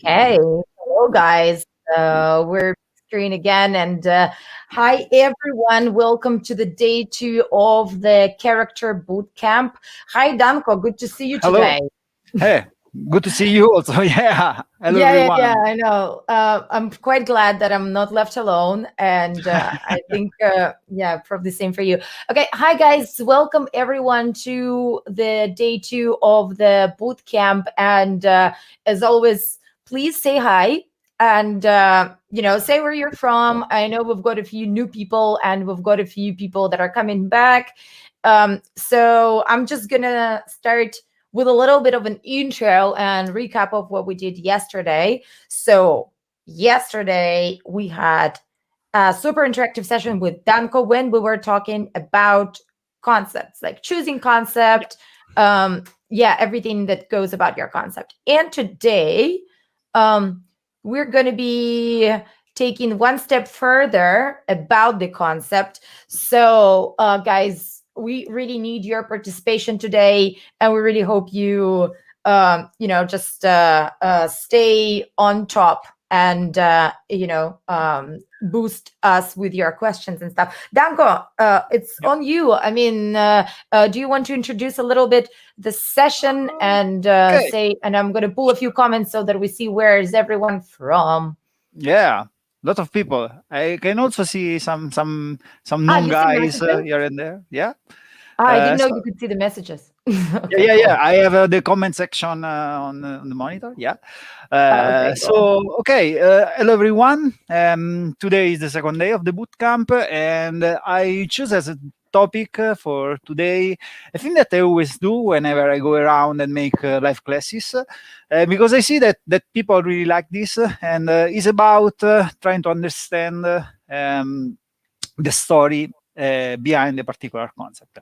Hey, hello guys. We're screen again, and hi everyone. Welcome to the day 2 of the character bootcamp. Hi Danko, good to see you Hello. today. Hey, good to see you also. Yeah. Hello, Yeah, everyone. I know. I'm quite glad that I'm not left alone, and I think, probably same for you. Okay, hi guys, welcome everyone to the day 2 of the boot camp, and as always, please say hi and say where you're from. I know we've got a few new people, and we've got a few people that are coming back. So I'm just gonna start with a little bit of an intro and recap of what we did yesterday. So, yesterday we had a super interactive session with Danko when we were talking about concepts, like choosing concept, everything that goes about your concept. And today, we're going to be taking one step further about the concept. So, guys, we really need your participation today, and we really hope you just stay on top and boost us with your questions and stuff. Danko, it's on you. I mean, do you want to introduce a little bit the session and Okay. say, and I'm going to pull a few comments so that we see where is everyone from. Yeah. Lot of people. I can also see some known You see the guys messages? here and there. Yeah. I didn't know So you could see the messages. yeah, Okay, yeah, cool. yeah. I have the comment section on the monitor. Yeah. Okay, cool. Okay. Hello, everyone. Today is the second day of the bootcamp, and I choose as a topic for today a thing that I always do whenever I go around and make live classes, because I see that people really like this, and it's about trying to understand the story behind a particular concept.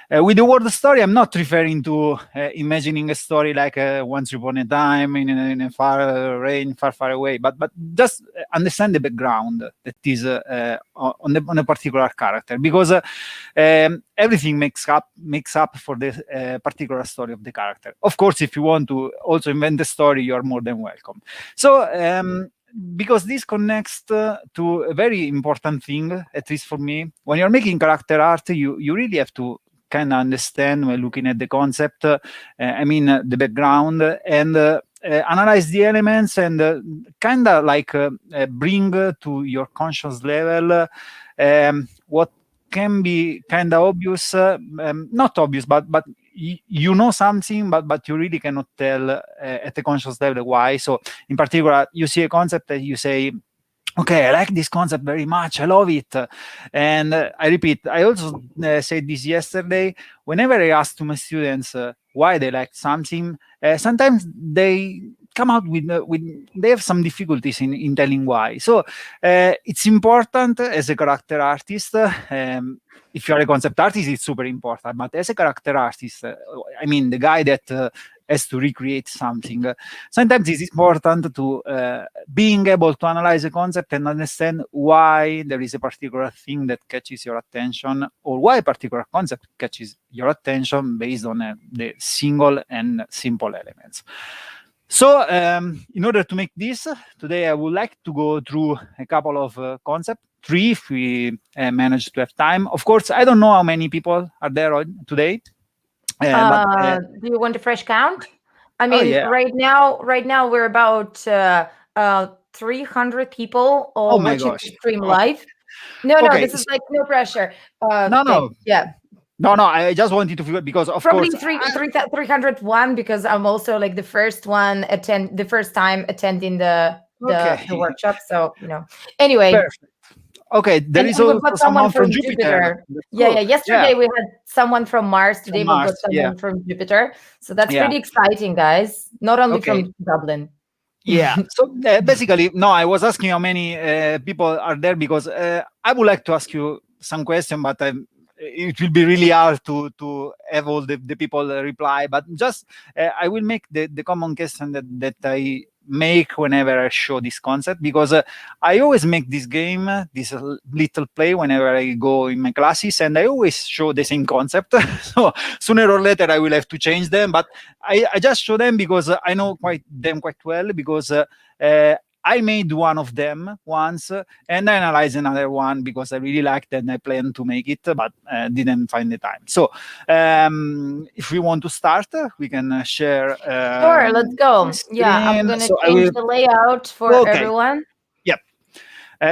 With the word story, I'm not referring to imagining a story like once upon a time in a far rain, far away, but just understand the background that is on a particular character, because everything makes up for the particular story of the character. Of course, if you want to also invent a story, you are more than welcome. So because this connects to a very important thing, at least for me. When you're making character art, you really have to kind of understand when looking at the concept, the background, and analyze the elements, and kind of like bring to your conscious level what can be kind of obvious, not obvious, but you know something, but you really cannot tell at the conscious level why. So in particular, you see a concept that you say, okay, I like this concept very much. I love it. And I repeat, I also said this yesterday. Whenever I ask to my students why they like something, sometimes they come out with they have some difficulties in telling why. So it's important as a character artist. If you're a concept artist, it's super important. But as a character artist, the guy that has to recreate something, sometimes it's important to being able to analyze a concept and understand why there is a particular thing that catches your attention, or why a particular concept catches your attention based on the single and simple elements. So in order to make this, today I would like to go through a couple of concepts, 3 if we manage to have time. Of course, I don't know how many people are there today. Do you want a fresh count? I mean, yeah. right now we're about 300 people Oh all my watching gosh. the stream Okay. live. No, Okay. this is like no pressure. No, Okay, no. yeah. No, I just wanted to figure, because of Probably course. 301 because I'm also like the first time attending the Okay. workshop. So anyway, Perfect. Okay, there and is we've also got someone someone from from Jupiter. Jupiter. That's Yeah, cool. yeah. Yeah, Yesterday we had someone from Mars. Today from we've got Mars. Yeah, someone from Jupiter. So that's yeah. pretty exciting, guys. Not only Okay. from Dublin. Yeah. So basically, no, I was asking how many people are there, because I would like to ask you some question, but it will be really hard to have all the people reply. But just I will make the common question that I make whenever I show this concept, because I always make this game, this little play whenever I go in my classes, and I always show the same concept. So sooner or later I will have to change them, but I just show them because I know them quite well, because I made one of them once, and I analyzed another one because I really liked it and I planned to make it, but didn't find the time. So if we want to start, we can share. Sure, let's go. Yeah, I'm Screen. gonna So I change will. the layout for Okay. everyone. Yep.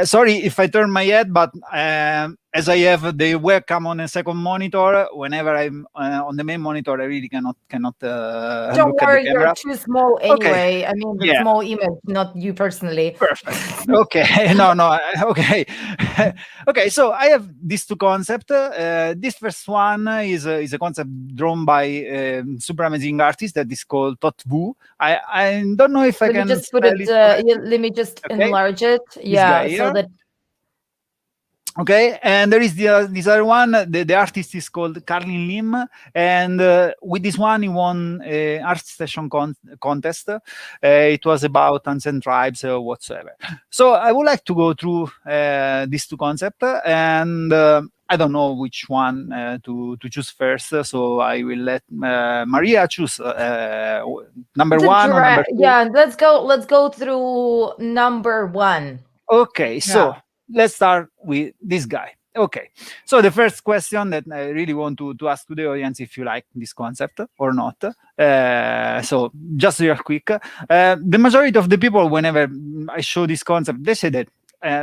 Sorry if I turn my head, but as I have the webcam on a second monitor, whenever I'm on the main monitor, I really cannot Don't look at the worry, camera. you're too small Okay. anyway. I mean, the Yeah. small image, not you personally. Perfect. Okay. No. Okay. Okay. So I have these two concepts. This first one is a concept drawn by super amazing artist that is called Tot Vu. I don't know if I Let me can just put spell it. it correctly. Let me just Okay. enlarge it. This Yeah, guy so here. that. Okay, and there is this other one. The artist is called Carlin Lim, and with this one he won an art station contest. It was about ancient tribes whatsoever. So I would like to go through these two concepts, and I don't know which one to choose first. So I will let Maria choose number one or number two. Yeah, let's go through number one. Okay, so Yeah. let's start with this guy. Okay, so the first question that I really want to ask to the audience, if you like this concept or not. So just real quick, the majority of the people, whenever I show this concept, they say that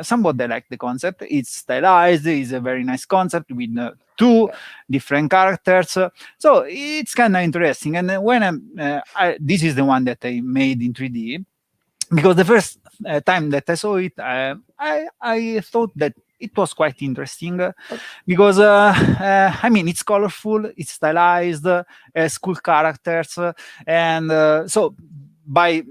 somewhat they like the concept. It's stylized, it's a very nice concept with two different characters. So it's kind of interesting. And when this is the one that I made in 3D, because the first time that I saw it, I thought that it was quite interesting, because I mean, it's colorful, it's stylized, has cool characters, and so by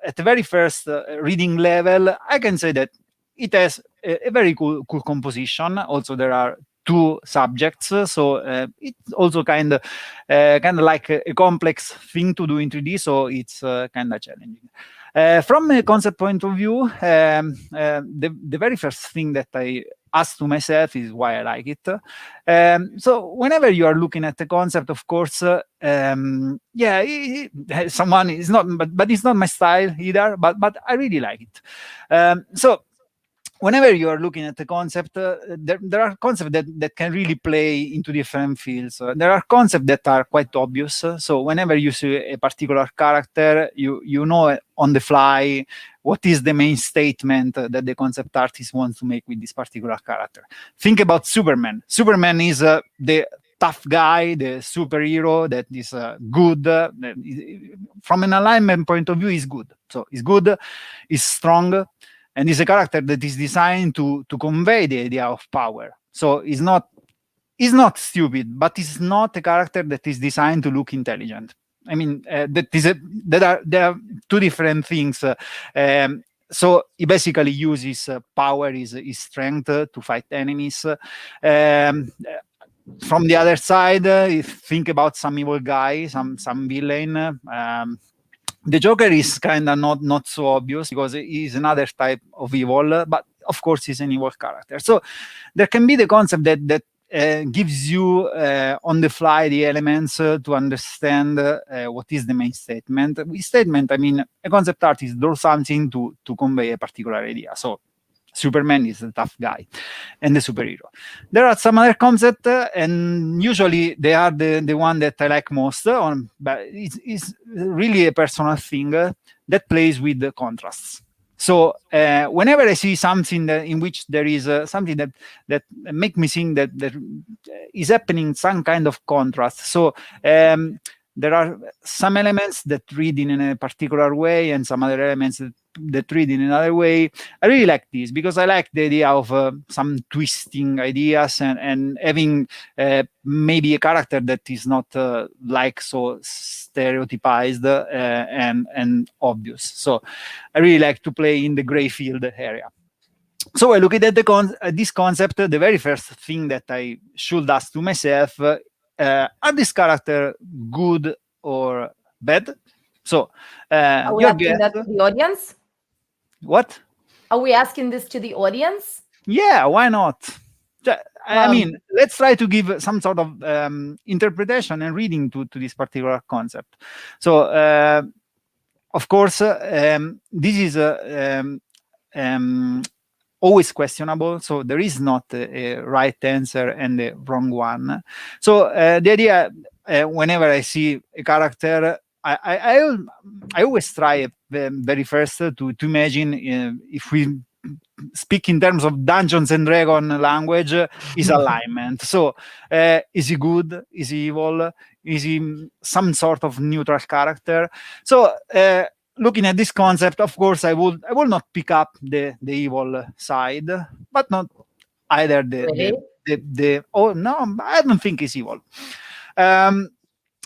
at the very first reading level, I can say that it has a very cool composition. Also, there are two subjects, so it's also kind of like a complex thing to do in 3D, so it's kind of challenging. From a concept point of view, the very first thing that I ask to myself is why I like it. So whenever you are looking at the concept, of course, someone is not, but it's not my style either. But I really like it. So whenever you are looking at the concept, there are concepts that can really play into different fields. There are concepts that are quite obvious. So whenever you see a particular character, you know on the fly what is the main statement that the concept artist wants to make with this particular character. Think about Superman. Superman is the tough guy, the superhero that is good. From an alignment point of view, is good. So he's good, he's strong, and is a character that is designed to convey the idea of power. So he's not stupid, but he's not a character that is designed to look intelligent. I mean, there are two different things. So he basically uses power, his strength to fight enemies. From the other side, think about some evil guy, some villain. The Joker is kind of not so obvious because he's another type of evil, but of course he's an evil character. So there can be the concept that gives you on the fly the elements to understand what is the main statement. With statement, I mean a concept artist does something to convey a particular idea. So Superman is the tough guy and the superhero. There are some other concepts, and usually they are the one that I like most, but it's really a personal thing that plays with the contrasts. So whenever I see something in which there is something that make me think that there is happening some kind of contrast. So there are some elements that read in a particular way and some other elements that read in another way. I really like this because I like the idea of some twisting ideas and having maybe a character that is not like so stereotypized and obvious. So I really like to play in the gray field area. So I look at this concept. The very first thing that I should ask to myself, are this character good or bad? So Are we your asking guess, that to the audience? what? Are we asking this to the audience? Yeah, why not? I Well, mean, let's try to give some sort of interpretation and reading to this particular concept. So, of course, this is always questionable. So there is not a right answer and a wrong one. So the idea, whenever I see a character, I always try very first to imagine if we speak in terms of Dungeons and Dragon language, is alignment. So is he good? Is he evil? Is he some sort of neutral character? So looking at this concept, of course, I will not pick up the evil side, but not either really? the oh no, I don't think it's evil.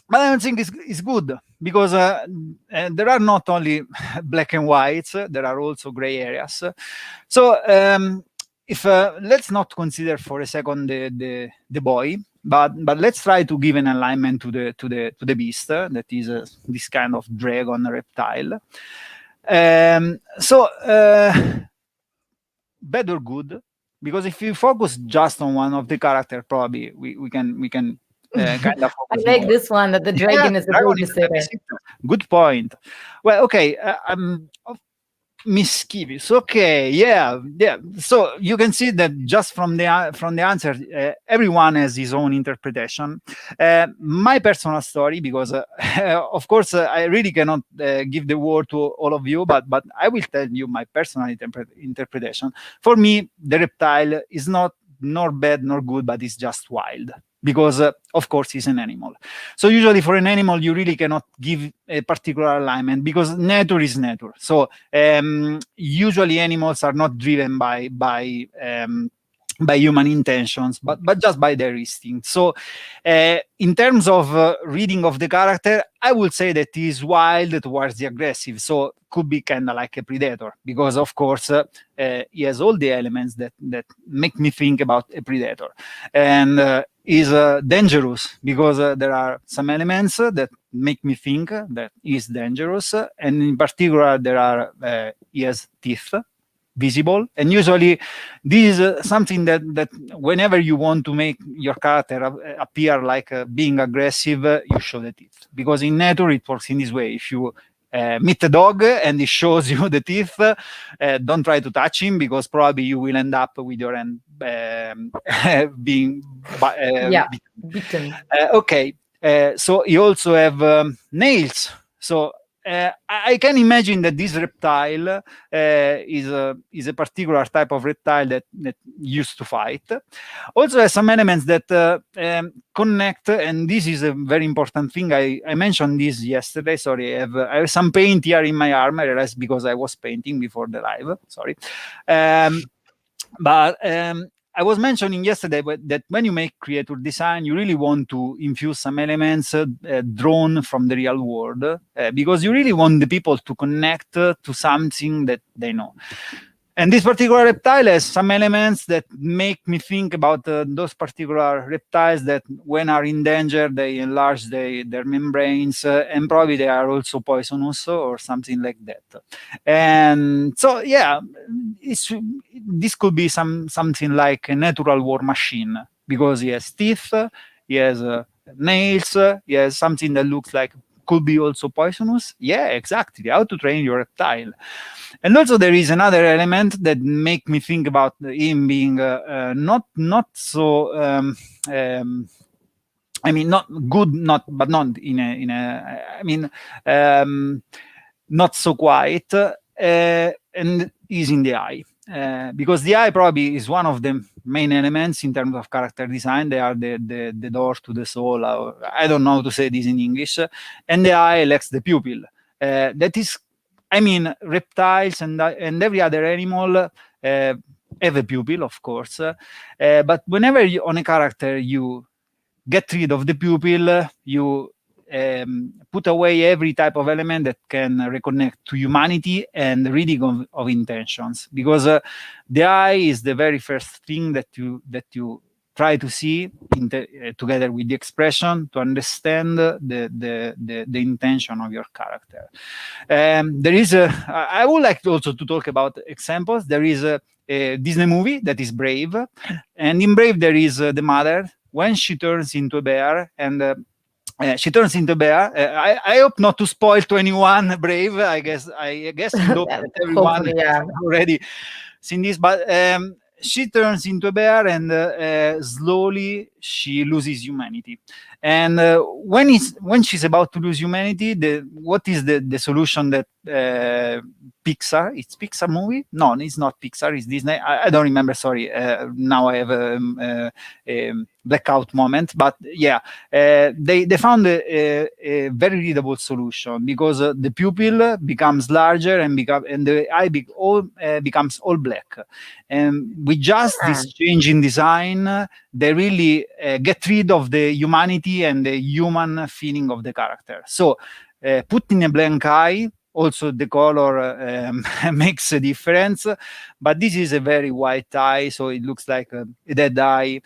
But I don't think it's good because there are not only black and whites, there are also gray areas. So if let's not consider for a second the boy, but let's try to give an alignment to the beast that is this kind of dragon reptile. So bad or good? Because if you focus just on one of the character, probably we can kind of I focus like more. this one that the Yeah, dragon is a dragon is the babysitter. babysitter. Good point. Well, okay. Mischievous. Okay, yeah. So you can see that just from the answer, everyone has his own interpretation. My personal story, because of course I really cannot give the word to all of you, but I will tell you my personal interpretation. For me, the reptile is not nor bad nor good, but it's just wild. Because of course he's an animal. So usually for an animal you really cannot give a particular alignment because nature is nature. So usually animals are not driven by human intentions, but just by their instinct. So in terms of reading of the character, I would say that he is wild towards the aggressive. So could be kind of like a predator because of course he has all the elements that make me think about a predator. And is dangerous because there are some elements that make me think that he is dangerous. And in particular, there are he has teeth visible, and usually this is something that whenever you want to make your character appear like being aggressive, you show the teeth, because in nature it works in this way. If you meet a dog and he shows you the teeth, don't try to touch him because probably you will end up with your hand being Beaten. okay. So you also have nails. So I can imagine that this reptile is a particular type of reptile that used to fight. Also has some elements that connect, and this is a very important thing. I mentioned this yesterday. Sorry, I have some paint here in my arm. I realized because I was painting before the live. Sorry. But I was mentioning yesterday that when you make creator design, you really want to infuse some elements drawn from the real world because you really want the people to connect to something that they know. And this particular reptile has some elements that make me think about those particular reptiles that when are in danger, they enlarge their membranes, and probably they are also poisonous or something like that. And so, yeah, this could be something like a natural war machine because he has teeth, he has nails, he has something that looks like could be also poisonous. Yeah, exactly. How to train your reptile. And also there is another element that make me think about him being not so I mean not good, but not in a I mean not so quiet, and is in the eye. Because the eye probably is one of the main elements in terms of character design. They are the door to the soul. I don't know how to say this in English. And the eye lacks the pupil. That is, I mean, reptiles and every other animal have a pupil, of course. But whenever on a character you get rid of the pupil, you put away every type of element that can reconnect to humanity and reading of intentions, because the eye is the very first thing that you try to see together with the expression to understand the intention of your character. There is I would like also to talk about examples. There is a Disney movie that is Brave, and in Brave there is the mother when she turns into a bear, and she turns into a bear. I hope not to spoil to anyone Brave. I guess you know that everyone Hopefully, yeah. has already seen this, but she turns into a bear, and slowly she loses humanity. And when she's about to lose humanity, what is the solution that Pixar? It's Pixar movie? No, it's not Pixar. It's Disney. I don't remember. Sorry. Now I have a blackout moment. But yeah, they found a very readable solution, because the pupil becomes larger and the eye becomes all black. And with just this change in design, they really get rid of the humanity and the human feeling of the character. So putting a blank eye, also the color makes a difference, but this is a very white eye, so it looks like a dead eye,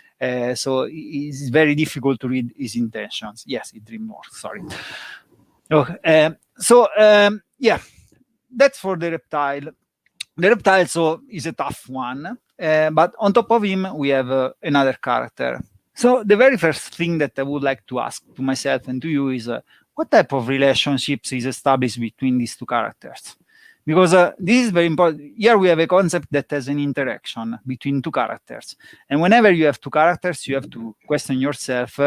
so it's very difficult to read his intentions. Yes, it dream more, sorry. Okay, yeah, that's for the reptile. The reptile, so, is a tough one, but on top of him, we have another character. So the very first thing that I would like to ask to myself and to you is, what type of relationships is established between these two characters? Because this is very important. Here we have a concept that has an interaction between two characters. And whenever you have two characters, you have to question yourself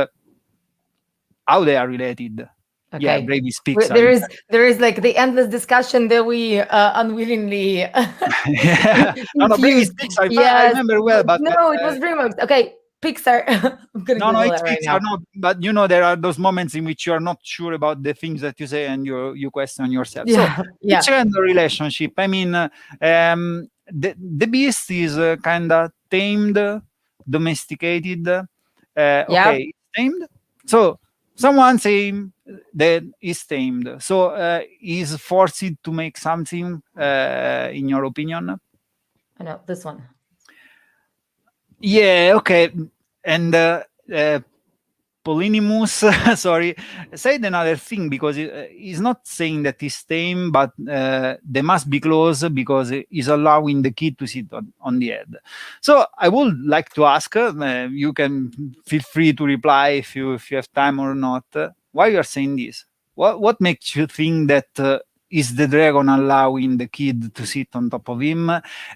how they are related. Okay. Yeah, Brave is Pixar. There is like the endless discussion that we unwillingly yeah. No, Brave is Pixar. Yes. I remember well, but no, it was DreamWorks. Okay, Pixar. I'm gonna no, it's right Pixar. now. No, but you know, there are those moments in which you are not sure about the things that you say, and you question yourself. Yeah, so, which kind of relationship? I mean, the beast is kind of tamed, domesticated. Okay, tamed. So someone saying that is tamed. So is forced to make something, in your opinion? I know this one. Yeah. Okay. And Polynimus, sorry, said another thing, because he's not saying that he's tame, but they must be close because he's allowing the kid to sit on the head. So I would like to ask, you can feel free to reply if you have time or not, why you are saying this? What makes you think that is the dragon allowing the kid to sit on top of him,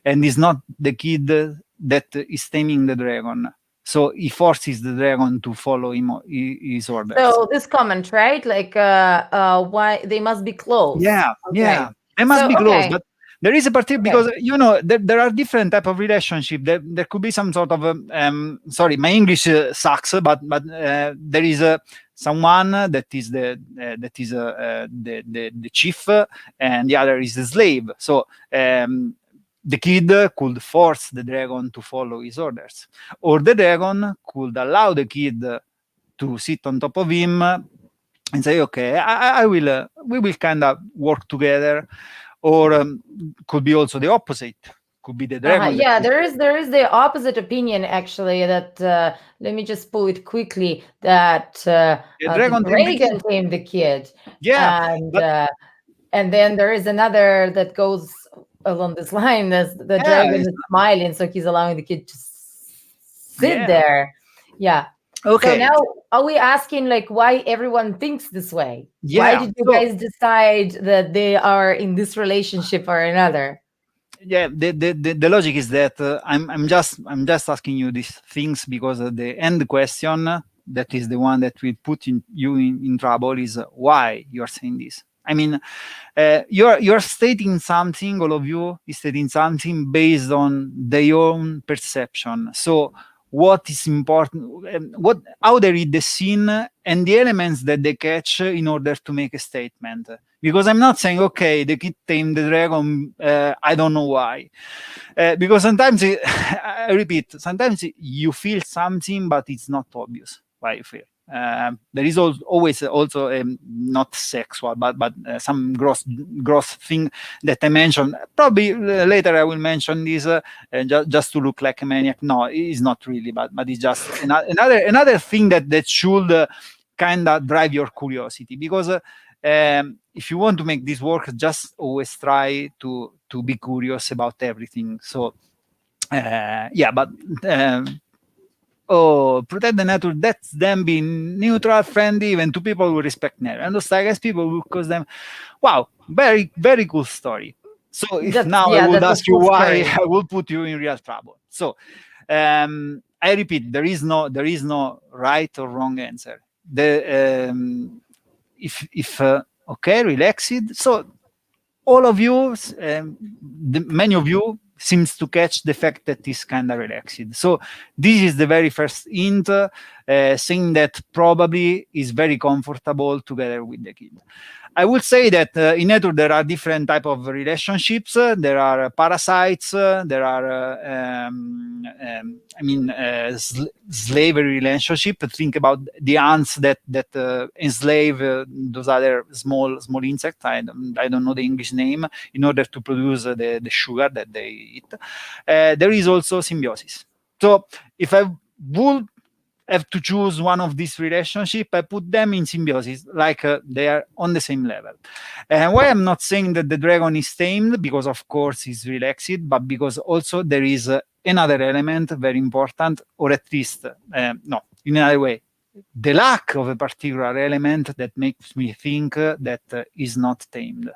and is not the kid that is taming the dragon? So he forces the dragon to follow his orders. So this comment, right? Like, why they must be close? Yeah, okay. Yeah, they must be close. But there is a particular, because you know there are different type of relationship. There could be some sort of sorry, my English sucks, but there is someone that is the chief, and the other is the slave. So the kid could force the dragon to follow his orders, or the dragon could allow the kid to sit on top of him and say, okay, I will, we will kind of work together. Or could be also the opposite. Could be the dragon. Yeah, there is the opposite opinion, actually, that let me just pull it quickly, that the dragon tamed the kid. Yeah. And then there is another that goes along this line, as the dragon is smiling, so he's allowing the kid to sit there. Yeah. Okay. So now, are we asking like why everyone thinks this way? Yeah. Why did you guys decide that they are in this relationship or another? Yeah, the logic is that I'm just asking you these things because the end question, that is the one that will put you in trouble, is why you are saying this. I mean, you're stating something, all of you is stating something based on their own perception. So what is important, how they read the scene, and the elements that they catch in order to make a statement. Because I'm not saying, okay, the kid tamed the dragon, I don't know why. Because sometimes, I repeat, sometimes you feel something, but it's not obvious why you feel. There is always also not sexual, but some gross thing that I mentioned. Probably later I will mention this just to look like a maniac. No, it's not really, but it's just another thing that should kind of drive your curiosity, because if you want to make this work, just always try to be curious about everything. So but protect the nature, that's them being neutral, friendly, even to people who respect nature. And those guys, people will cause them, wow, very, very cool story. So if now I would ask you why, I will put you in real trouble. So I repeat, there is no right or wrong answer. If okay, relaxed. So all of you, many of you seems to catch the fact that it's kind of relaxed. So this is the very first hint, saying that probably is very comfortable together with the kid. I would say that in nature there are different type of relationships. There are parasites. There are, slavery relationship. Think about the ants that enslave those other small insects. I don't know the English name, in order to produce the sugar that they eat. There is also symbiosis. So if I would have to choose one of these relationships, I put them in symbiosis, like they are on the same level. And why I'm not saying that the dragon is tamed, because of course he's relaxed, but because also there is another element very important, or at least, no, in another way, the lack of a particular element that makes me think that is not tamed.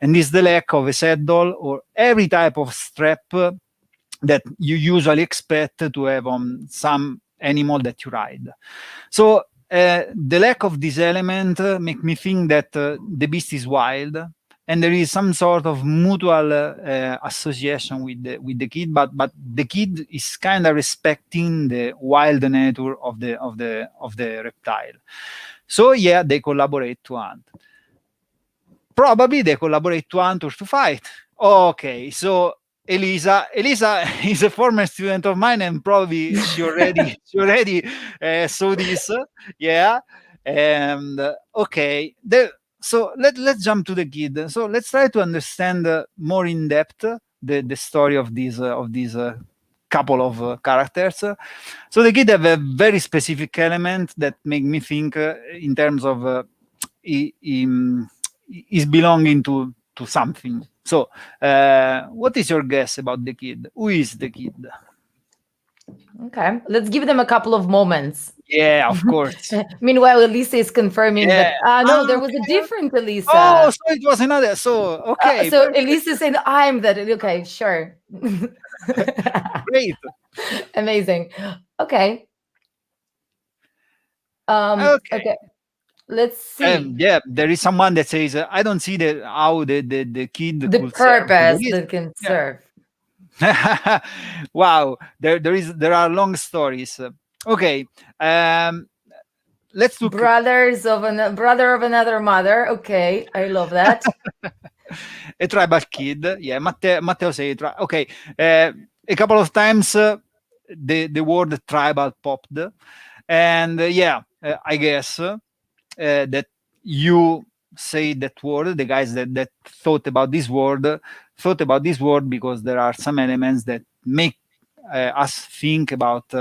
And is the lack of a saddle or every type of strap that you usually expect to have on some animal that you ride. So the lack of this element make me think that the beast is wild, and there is some sort of mutual association with the kid, but the kid is kind of respecting the wild nature of the reptile. So yeah, they collaborate to hunt. Probably they collaborate to hunt or to fight. Okay, so Elisa is a former student of mine, and probably she already saw this. Yeah, and okay. So let's jump to the kid. So let's try to understand more in depth the story of these couple of characters. So the kid have a very specific element that make me think in terms of is belonging to something. So, what is your guess about the kid? Who is the kid? Okay, let's give them a couple of moments. Yeah, of course. Meanwhile, Elisa is confirming that no, there was a different Elisa. Oh, so it was another. So okay. So Elisa saying I'm that. Okay, sure. Great. Amazing. Okay. Okay. Let's see. Yeah, there is someone that says, I don't see how the kid the could purpose that can serve. Wow, there are long stories. Okay, let's look. Brother of another mother. Okay, I love that. A tribal kid. Yeah, Matteo say okay. A couple of times the word tribal popped, and I guess that you say that word. The guys that thought about this word because there are some elements that make us think about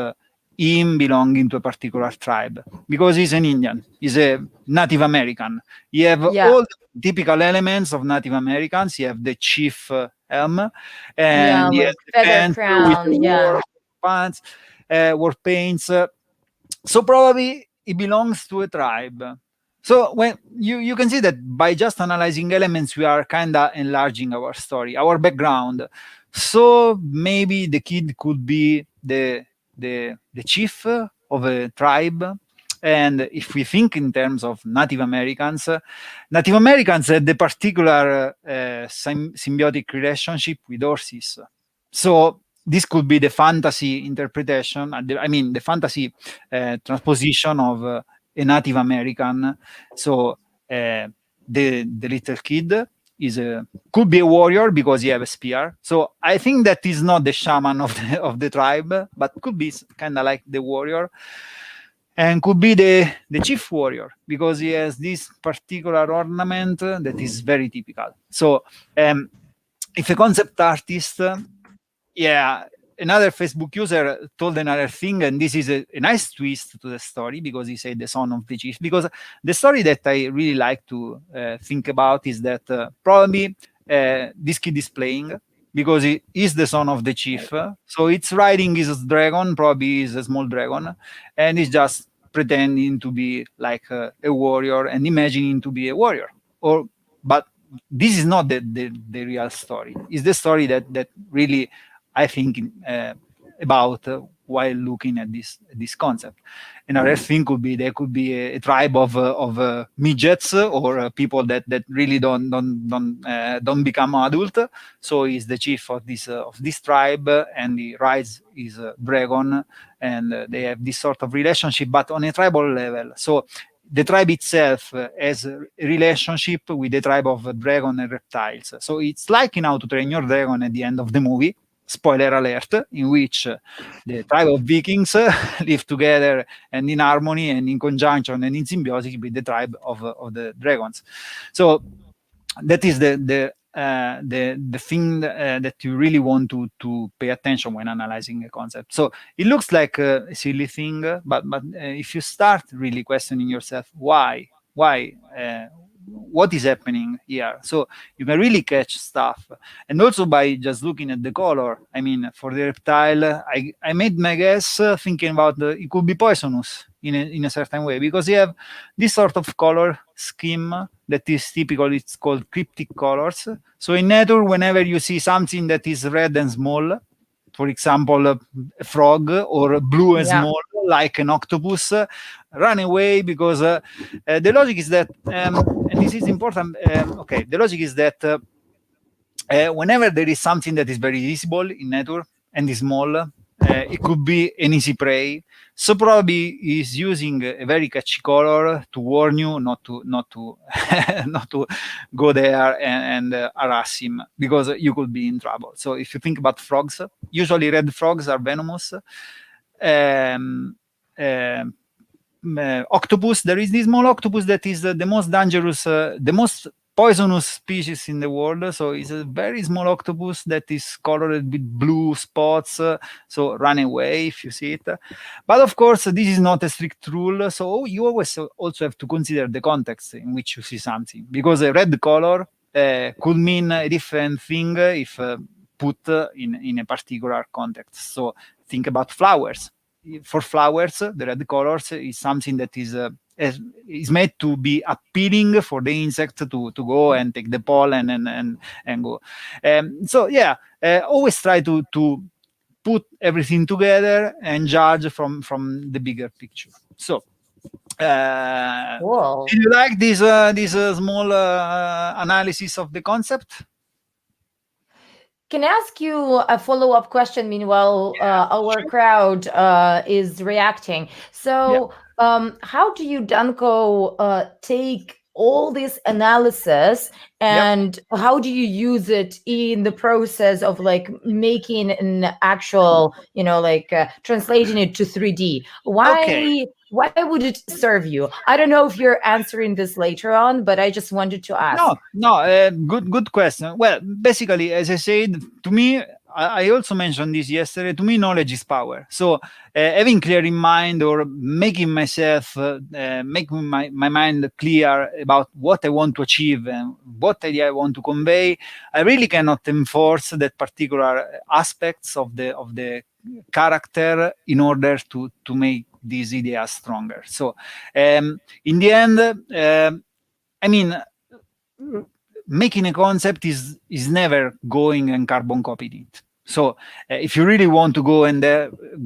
him belonging to a particular tribe, because he's an Indian, he's a Native American. You have all the typical elements of Native Americans. You have the chief helm, and like feather crown, war pants, war paints. So probably he belongs to a tribe. So when you can see that by just analyzing elements, we are kind of enlarging our story, our background. So maybe the kid could be the chief of a tribe. And if we think in terms of Native Americans had the particular symbiotic relationship with horses. So this could be the fantasy interpretation. The fantasy transposition of a Native American. So the little kid could be a warrior because he have a spear. So I think that is not the shaman of the tribe, but could be kind of like the warrior. and could be the chief warrior because he has this particular ornament that is very typical. So if a concept artist, yeah, another Facebook user told another thing, and this is a nice twist to the story because he said the son of the chief. Because the story that I really like to think about is that probably this kid is playing because he is the son of the chief. So it's riding his dragon, probably is a small dragon, and he's just pretending to be like a warrior and imagining to be a warrior. But this is not the real story. It's the story that really I think about while looking at this concept. Another thing could be there could be a tribe of midgets or people that really don't become adult. So he's the chief of this tribe, and he rides his dragon, and they have this sort of relationship, but on a tribal level. So the tribe itself has a relationship with the tribe of dragon and reptiles. So it's like in How to Train Your Dragon at the end of the movie, spoiler alert, in which the tribe of Vikings live together and in harmony and in conjunction and in symbiosis with the tribe of the dragons. So that is the thing that you really want to pay attention when analyzing a concept. So it looks like a silly thing, but if you start really questioning yourself, why, what is happening here? So you can really catch stuff. And also by just looking at the color, I mean, for the reptile, I made my guess thinking about it could be poisonous in a certain way, because you have this sort of color scheme that is typical. It's called cryptic colors. So in nature, whenever you see something that is red and small, for example, a frog, or blue and small, like an octopus, run away, because the logic is that, and this is important, the logic is that whenever there is something that is very visible in nature and is small, it could be an easy prey. So probably he's using a very catchy color to warn you not to not to go there and harass him, because you could be in trouble. So if you think about frogs, usually red frogs are venomous. Octopus, there is this small octopus that is the most dangerous, the most poisonous species in the world. So it's a very small octopus that is colored with blue spots. So run away if you see it. But of course, this is not a strict rule. So you always also have to consider the context in which you see something, because a red color could mean a different thing if put in a particular context. So think about flowers. For flowers, the red colors is something that is made to be appealing for the insect to go and take the pollen and go. So yeah, always try to put everything together and judge from the bigger picture. So Cool. do you like this small analysis of the concept? Can I ask you a follow-up question meanwhile our crowd is reacting? So how do you, Danko, take all this analysis and how do you use it in the process of like making an actual, translating it to 3D? Why would it serve you? I don't know if you're answering this later on, but I just wanted to ask. No, good question. Well, basically, as I said, to me, I also mentioned this yesterday, to me, knowledge is power. So having clear in mind, or making myself, making my mind clear about what I want to achieve and what idea I want to convey, I really cannot enforce that particular aspects of the character in order to make these ideas stronger. So in the end, I mean, making a concept is never going and carbon copying it. So if you really want to go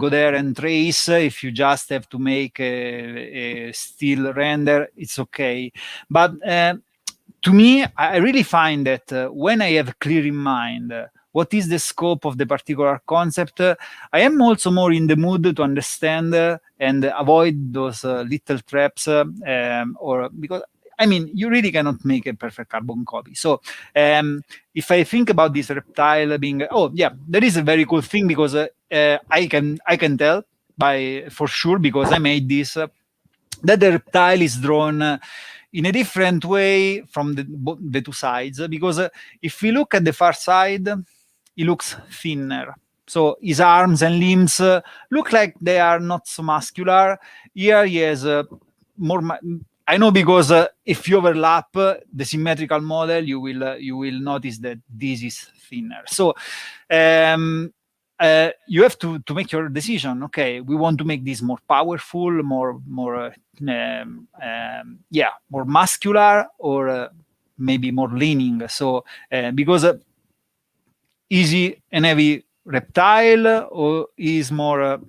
there and trace, if you just have to make a still render, it's okay. But to me, I really find that when I have clear in mind what is the scope of the particular concept, I am also more in the mood to understand and avoid those little traps, or because I mean, you really cannot make a perfect carbon copy. So if I think about this reptile being, there is a very cool thing, because I can tell for sure, because I made this that the reptile is drawn in a different way from the two sides, because if we look at the far side, he looks thinner. So his arms and limbs look like they are not so muscular. Here he has more. I know, because if you overlap the symmetrical model, you will notice that this is thinner. So you have to make your decision. Okay, we want to make this more powerful, more more muscular, or maybe more leaning. So because easy and heavy reptile, or is more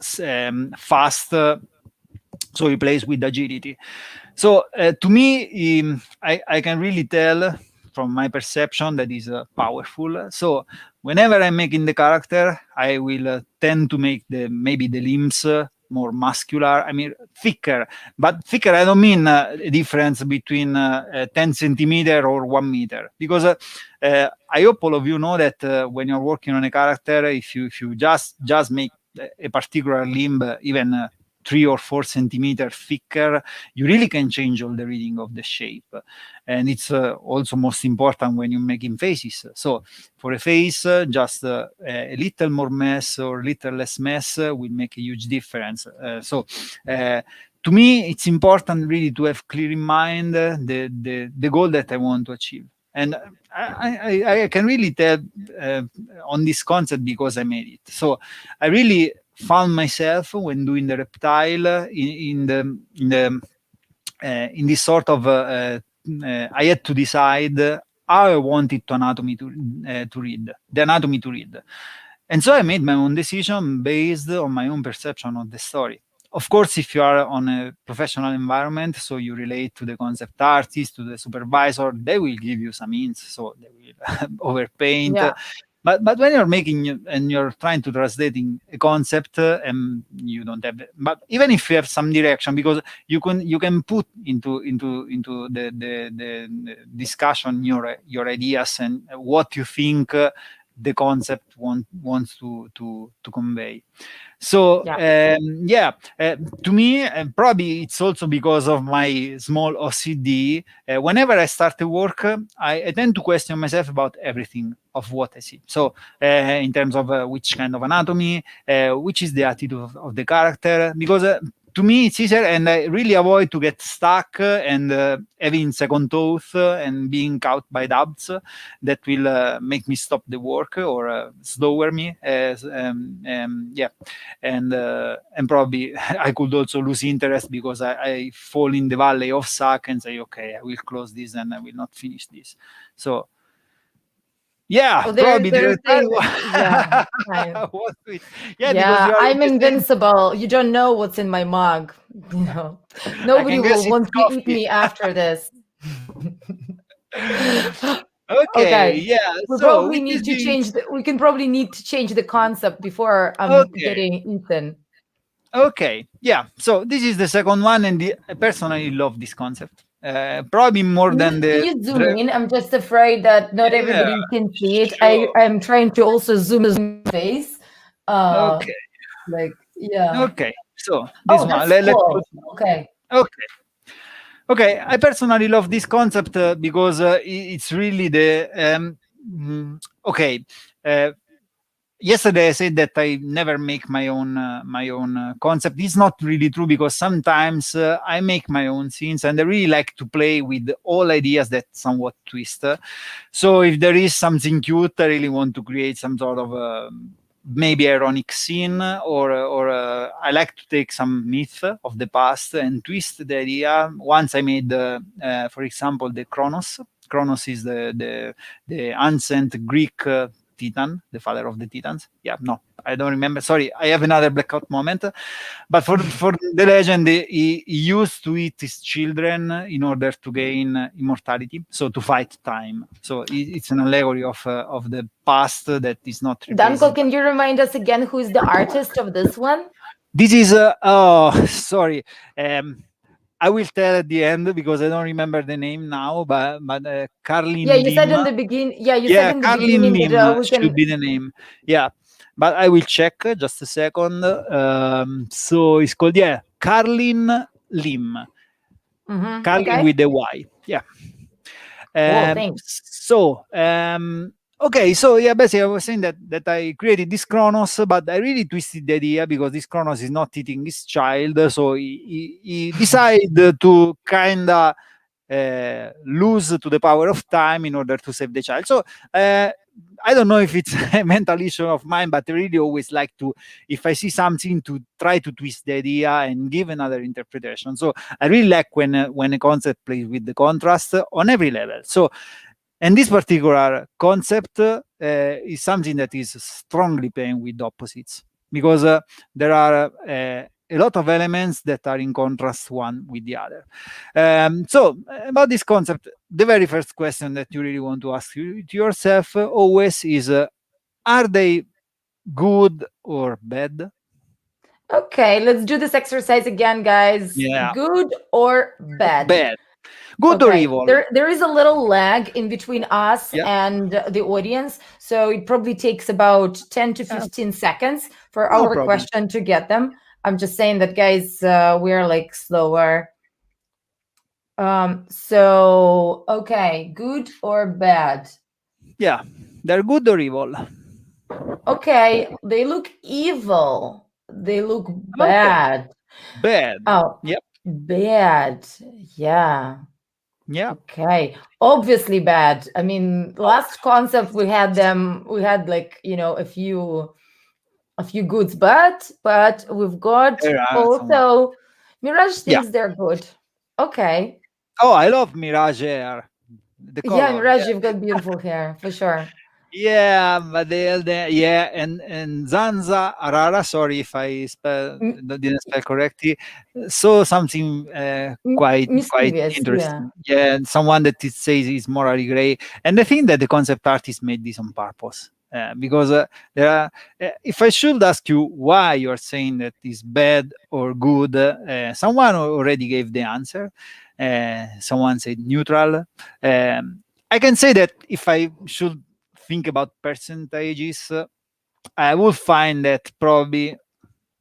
fast, so he plays with agility. So to me, I can really tell from my perception that is powerful. So whenever I'm making the character, I will tend to make maybe the limbs more muscular. I mean, thicker. But thicker, I don't mean a difference between 10 centimeter or 1 meter. Because I hope all of you know that when you're working on a character, if you just make a particular limb, even 3 or 4 centimeters thicker, you really can change all the reading of the shape. And it's also most important when you're making faces. So for a face, just a little more mess or little less mess will make a huge difference. So to me, it's important really to have clear in mind the goal that I want to achieve. And I can really tell on this concept because I made it. So I really found myself when doing the reptile in this sort of I had to decide how I wanted the anatomy to read. And so I made my own decision based on my own perception of the story. Of course, if you are on a professional environment, so you relate to the concept artist, to the supervisor, they will give you some hints, so they will overpaint. Yeah. But when you're making and you're trying to translating a concept, and you don't have, but even if you have some direction, because you can put into the discussion your ideas and what you think the concept wants to convey. So to me, probably it's also because of my small OCD. Whenever I start a work, I tend to question myself about everything of what I see. So in terms of which kind of anatomy, which is the attitude of the character, because to me it's easier, and I really avoid to get stuck and having second thoughts and being caught by doubts that will make me stop the work or slower me. And probably I could also lose interest because I fall in the valley of suck and say, okay, I will close this and I will not finish this. So probably they're saying, because I'm invincible. You don't know what's in my mug. You know, nobody will want to eat me after this. Okay. Yeah. We probably need to change. We can probably need to change the concept before getting eaten. Okay. Yeah. So this is the second one, and I personally love this concept. Probably more than the. Can you zoom in? I'm just afraid that not everybody can see it. Sure. I'm trying to also zoom in face. Okay. Okay. So this one. Cool. Okay. Okay. I personally love this concept because it's really the okay. Yesterday I said that I never make my own concept. It's not really true, because sometimes I make my own scenes and I really like to play with all ideas that somewhat twist. So if there is something cute, I really want to create some sort of maybe ironic scene, or I like to take some myth of the past and twist the idea. Once I made, for example, the Chronos. Chronos is the ancient Greek Titan, the father of the Titans. I don't remember. Sorry, I have another blackout moment. But for the legend, he used to eat his children in order to gain immortality, so to fight time. So it's an allegory of the past that is not. Danko, can you remind us again who is the artist of this one? This is sorry. I will tell at the end because I don't remember the name now, but Carlin. Yeah, you said in the beginning. Yeah, you said in the beginning that should be the name. Yeah, but I will check just a second. So it's called Carlin limb. Kali Okay. with the Y. Yeah. Cool. Thanks. So, okay, so yeah, basically I was saying that I created this Chronos, but I really twisted the idea because this Chronos is not eating his child, so he decided to kind of lose to the power of time in order to save the child. So I don't know if it's a mental issue of mine, but I really always like to, if I see something, to try to twist the idea and give another interpretation. So I really like when a concept plays with the contrast on every level. So, and this particular concept is something that is strongly playing with opposites because there are a lot of elements that are in contrast one with the other. So about this concept, the very first question that you really want to ask to yourself always is, are they good or bad? Okay, let's do this exercise again, guys. Yeah. Good or bad? Bad. Good or Okay, evil? there is a little lag in between us Yeah. and the audience, so it probably takes about 10 to 15 seconds for No our problem. question to get them. I'm just saying that, guys, we're like slower. So okay, good or bad? Yeah. They're good or evil? Okay, they look evil. They look Okay. bad. Bad. Oh, Yep. bad. Yeah. Yeah. Okay. Obviously bad. I mean, last concept we had like, a few goods, but we've got There are some. also Mirage Yeah. thinks they're good. Okay. Oh, I love Mirage Air. The Yeah, color. Mirage, Yeah. you've got beautiful hair for sure. Yeah, but yeah, and Zanza Arara. Sorry if I M- didn't spell correctly. So something quite Mischievous, yeah. interesting. Yeah, and someone that it says is morally gray. And I think that the concept artist made this on purpose. Because there are, if I should ask you why you're saying that is bad or good, someone already gave the answer. Someone said neutral. I can say that if I should think about percentages, I will find that probably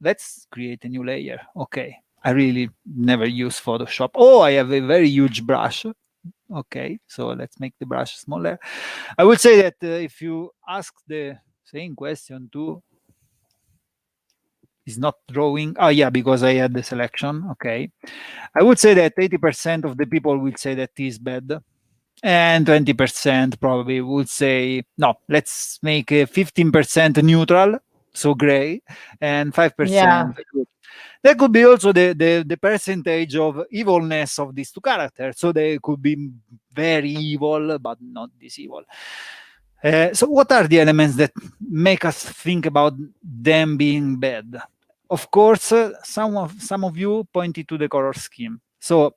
let's create a new layer. Okay. I really never use Photoshop. Oh, I have a very huge brush. Okay. So let's make the brush smaller. I would say that if you ask the same question to is not drawing. Oh, yeah, because I had the selection. Okay. I would say that 80% of the people will say that is bad, and 20% probably would say no, let's make a 15% neutral, so gray, and 5% Yeah. good. That could be also the percentage of evilness of these two characters, so they could be very evil but not this evil. So what are the elements that make us think about them being bad? Of course, some of you pointed to the color scheme. So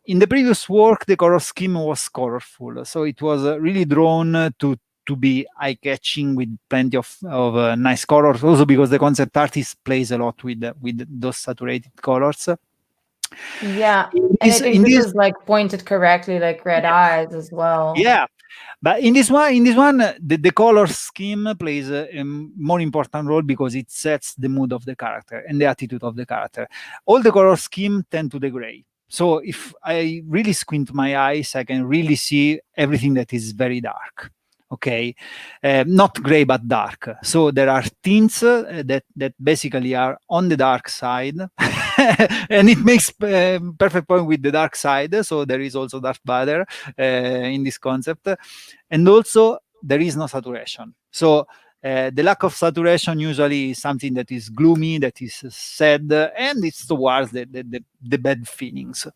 in the previous work, the color scheme was colorful. So it was really drawn to be eye-catching with plenty of nice colors. Also because the concept artist plays a lot with those saturated colors. Yeah. In And I this, think in this this, is like pointed correctly, like red eyes as well. yeah, but in this one, the color scheme plays a more important role because it sets the mood of the character and the attitude of the character. All the color scheme tend to the gray. So if I really squint my eyes, I can really see everything that is very dark. Okay, not gray but dark. So there are tints that basically are on the dark side, and it makes perfect point with the dark side. So there is also dark matter in this concept, and also there is no saturation. So the lack of saturation usually is something that is gloomy, that is sad, and it's towards the bad feelings.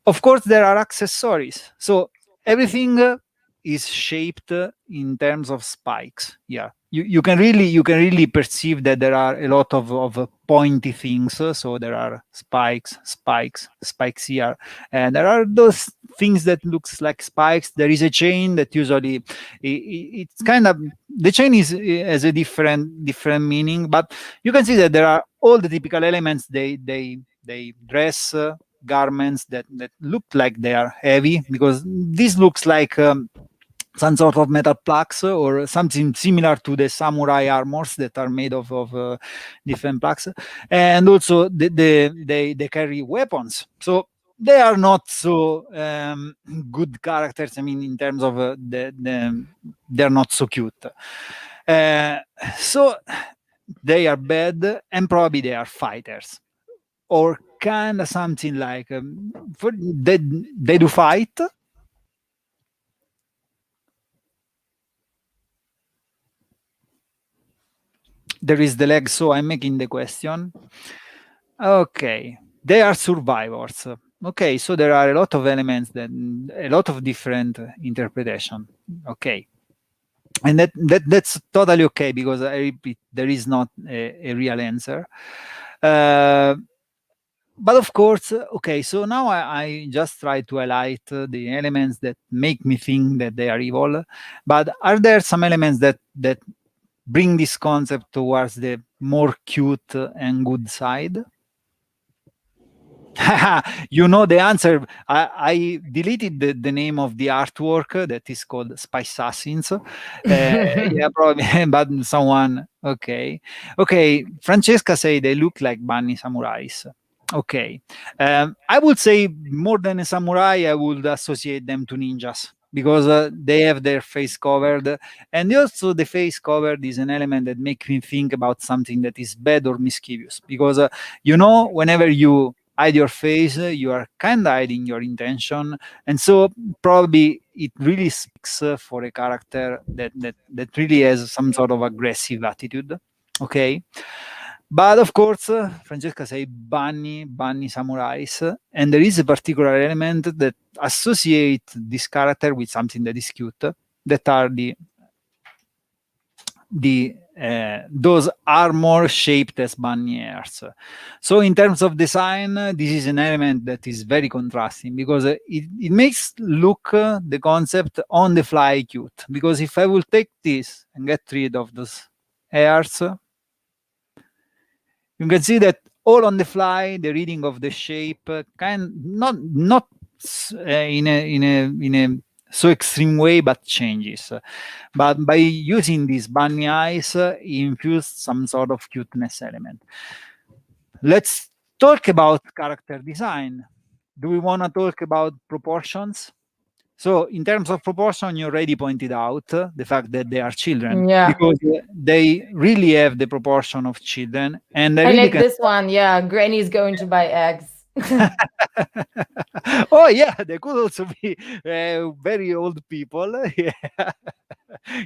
Of course, there are accessories. So everything is shaped in terms of spikes. Yeah, you can really perceive that there are a lot of pointy things. So there are spikes here, and there are those things that looks like spikes. There is a chain that usually it's kind of, the chain is has a different meaning, but you can see that there are all the typical elements. They dress garments that look like they are heavy, because this looks like some sort of metal plaques or something similar to the samurai armors that are made of different plaques, and also they carry weapons. So they are not so good characters. I mean, in terms of they're not so cute. So they are bad, and probably they are fighters, or kind of something like they do fight. There is the leg, so I'm making the question. Okay, they are survivors. Okay, so there are a lot of elements, that a lot of different interpretation. Okay, and that's totally okay, because I repeat, there is not a real answer. But of course, okay, so now I just try to highlight the elements that make me think that they are evil. But are there some elements that bring this concept towards the more cute and good side? You know the answer. I deleted the name of the artwork that is called Spice Assassins. Yeah, probably, but someone. Okay. Okay. Francesca say they look like bunny samurais. Okay. I would say more than a samurai, I would associate them to ninjas, because they have their face covered, and also the face covered is an element that makes me think about something that is bad or mischievous, because whenever you hide your face, you are kind of hiding your intention, and so probably it really speaks for a character that really has some sort of aggressive attitude. Okay. But of course, Francesca say bunny samurais, and there is a particular element that associate this character with something that is cute, that are those armor shaped as bunny hairs. So in terms of design, this is an element that is very contrasting, because it makes look the concept on the fly cute. Because if I will take this and get rid of those hairs, you can see that all on the fly, the reading of the shape not in a so extreme way, but changes. But by using these bunny eyes, infuse some sort of cuteness element. Let's talk about character design. Do we want to talk about proportions? So in terms of proportion, you already pointed out the fact that they are children, Yeah. because they really have the proportion of children, and I I really like can. this one. Yeah, Granny's going to buy eggs. Oh yeah, they could also be very old people. Yeah,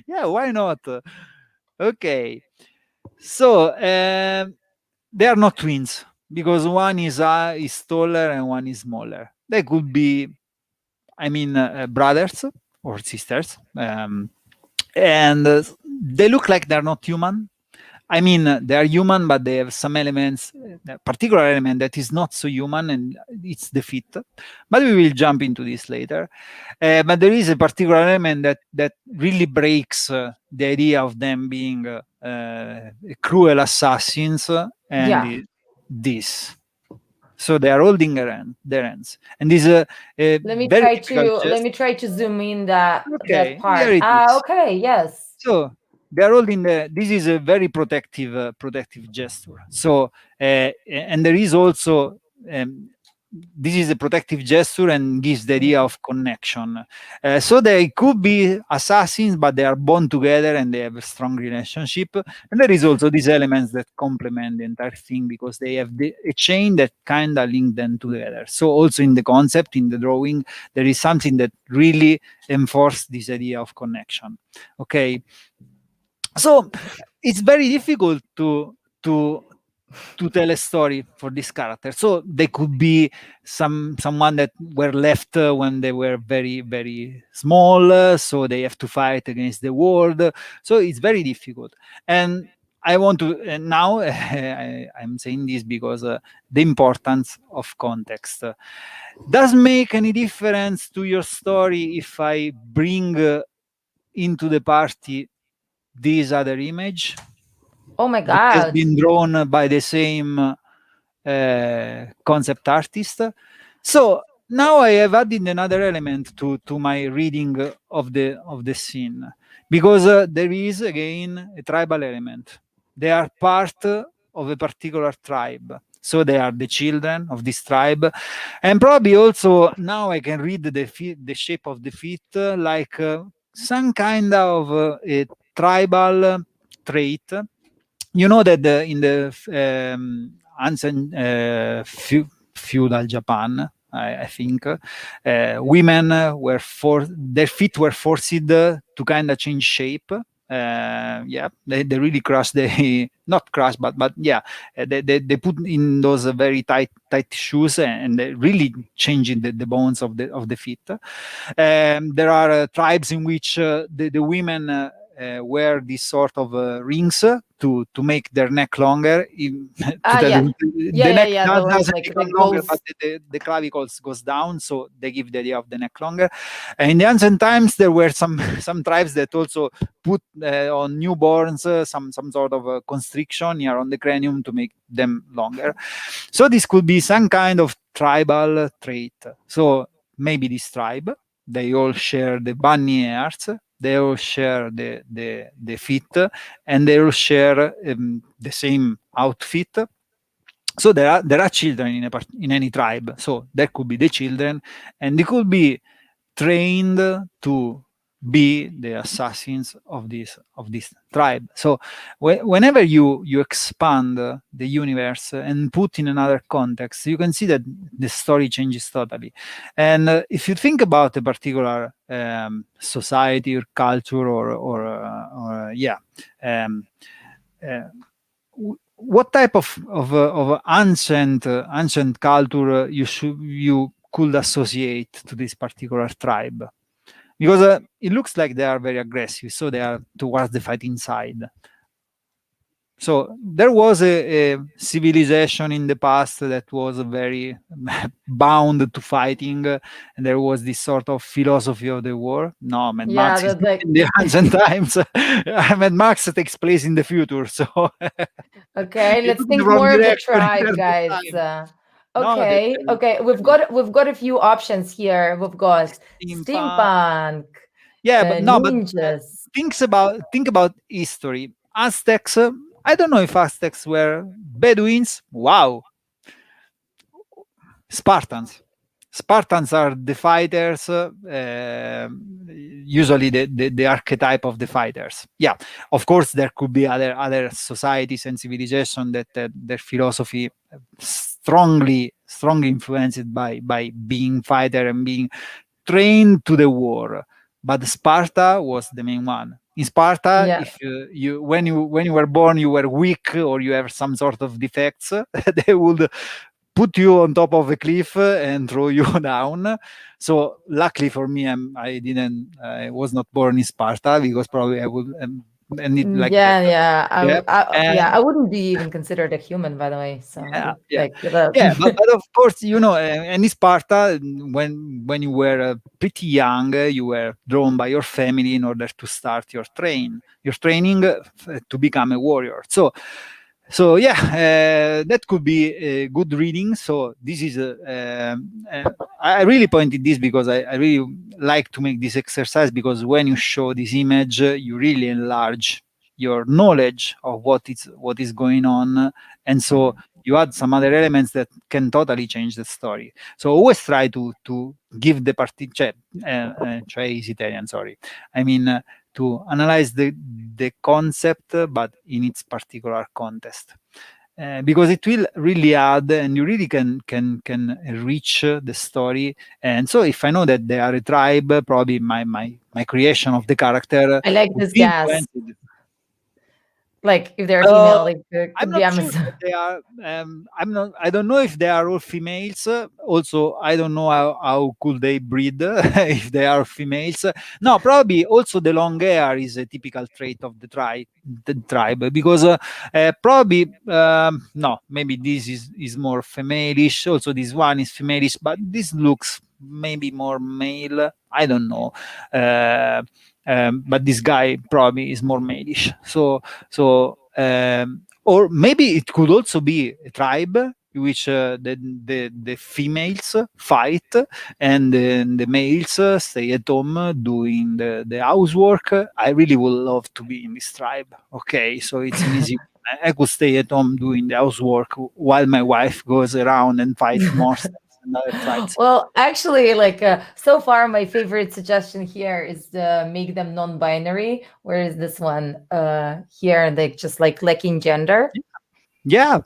yeah. Why not? Okay, so they are not twins, because one is taller and one is smaller. They could be, I mean, brothers or sisters, and they look like they're not human. I mean, they are human, but they have some elements, a particular element that is not so human, and it's the feet. But we will jump into this later. But there is a particular element that really breaks the idea of them being cruel assassins, and Yeah. this. So they are holding their hands, and this is a very typical Let gest. me try to zoom in that Okay, here part. it is. Okay, yes. So they are holding this is a very protective gesture. So and there is also this is a protective gesture and gives the idea of connection. So they could be assassins, but they are born together and they have a strong relationship. And there is also these elements that complement the entire thing, because they have a chain that kind of link them together. So also in the concept, in the drawing, there is something that really enforces this idea of connection. Okay, so it's very difficult to tell a story for this character. So they could be someone that were left when they were very very small, so they have to fight against the world. So it's very difficult, and I want to now I'm saying this because the importance of context. Does make any difference to your story if I bring into the party this other image Oh my that has God. been drawn by the same concept artist? So now I have added another element to my reading of the scene, because there is again a tribal element. They are part of a particular tribe, so they are the children of this tribe, and probably also now I can read the shape of the feet like some kind of a tribal trait. You know that in the ancient feudal Japan, I think, women were their feet were forced to kind of change shape. Yeah, they really crush the not crush, but yeah, they put in those very tight shoes, and they really changing the bones of the feet. There are tribes in which the women wear these sort of rings to make their neck longer. To Ah, tell yeah. you, Yeah, the yeah, neck yeah. The ones doesn't like become longer, but both. the clavicles goes down, so they give the idea of the neck longer. And in the ancient times, there were some tribes that also put on newborns some sort of constriction here on the cranium to make them longer. So this could be some kind of tribal trait. So maybe this tribe, they all share the bunny hairs, they all share the feet, and they all share the same outfit. So there are children in any tribe. So there could be the children, and they could be trained to be the assassins of this tribe. So whenever you expand the universe and put in another context, you can see that the story changes totally. And if you think about a particular society or culture or yeah. Um, uh, what type of ancient culture you could associate to this particular tribe? Because it looks like they are very aggressive, so they are towards the fighting side. So there was a civilization in the past that was very bound to fighting, and there was this sort of philosophy of the war. No, Mad Yeah, Max is that's not like in the ancient times. Mad Max takes place in the future, so okay. you Let's took the think wrong more of the direction in tribe, terms of guys. time. No, Okay, okay. We've got a few options here. We've got steampunk. steampunk, Yeah, but ninjas. think about history. Aztecs. I don't know if Aztecs were Bedouins. Wow, Spartans. Spartans are the fighters, usually the archetype of the fighters. Yeah, of course, there could be other societies and civilization that their philosophy strongly influenced by being fighter and being trained to the war. But Sparta was the main one. In Sparta, Yeah, if when you were born, you were weak or you have some sort of defects, they would put you on top of a cliff and throw you down. So luckily for me, I was not born in Sparta, because probably I would end it like that. yeah, yeah. Yeah, Yeah, and I wouldn't be even considered a human, by the way. So yeah, yeah, like the yeah. But of course, and in Sparta, when you were pretty young, you were drawn by your family in order to start your training to become a warrior. So yeah, that could be a good reading. So this is I really pointed this because I really like to make this exercise, because when you show this image, you really enlarge your knowledge of what is going on, and so you add some other elements that can totally change the story. So always try to give the cioè is Italian, sorry. I mean, to analyze the concept, but in its particular context. Because it will really add, and you really can reach the story. And so, if I know that they are a tribe, probably my creation of the character I like would this be gas. influenced. Like if they're Uh, female, like it I'm could be not sure Amazon. that they are. I'm not. I don't know if they are all females. Also, I don't know how could they breed if they are females. No, probably also the long hair is a typical trait of the tribe, because probably no, maybe this is more femalish. Also, this one is femalish, but this looks maybe more male. I don't know. Uh, but this guy probably is more malish. So or maybe it could also be a tribe in which the females fight and the males stay at home doing the housework. I really would love to be in this tribe. Okay, so it's an easy. I could stay at home doing the housework while my wife goes around and fight monsters and other tribes. Well, actually, like so far, my favorite suggestion here is to make them non-binary. Whereas this one here, like just like lacking gender. Yeah,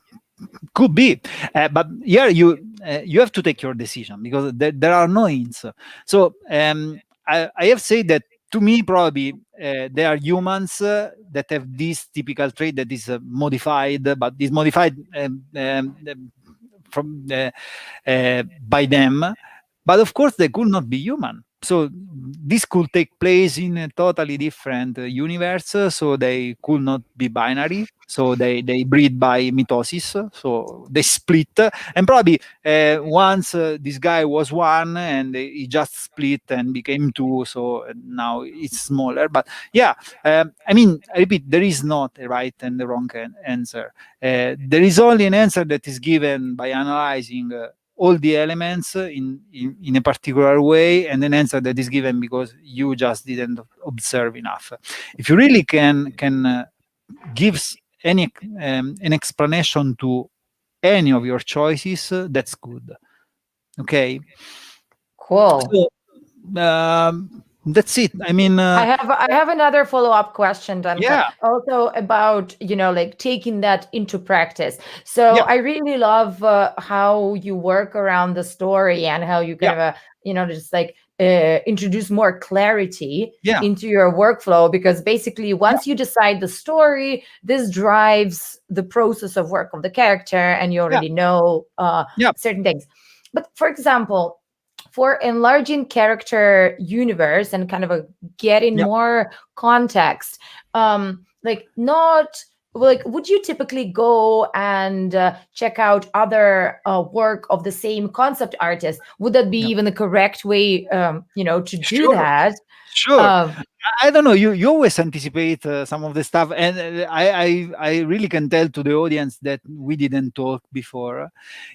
could be, but here you have to take your decision because there are no hints. So I have said that to me probably there are humans that have this typical trait that is modified, but is modified from by them. But of course, they could not be human. So this could take place in a totally different universe. So they could not be binary. So they breed by mitosis. So they split. And probably once this guy was one, and he just split and became two. So now it's smaller. But yeah, I mean, I repeat, there is not a right and a wrong answer. There is only an answer that is given by analyzing all the elements in a particular way, and an answer that is given because you just didn't observe enough. If you really can give any an explanation to any of your choices, that's good. Okay. Cool. So that's it. I mean, I have another follow-up question, Danko. yeah. Also about, like taking that into practice. So Yeah. I really love how you work around the story and how you kind of, just like introduce more clarity Yeah. into your workflow, because basically once you decide the story, this drives the process of work of the character, and you already know certain things. But for example, for enlarging character universe and kind of getting more context, like not like, would you typically go and check out other work of the same concept artist? Would that be even the correct way to do that? Sure. I don't know. You always anticipate some of the stuff, and I really can tell to the audience that we didn't talk before.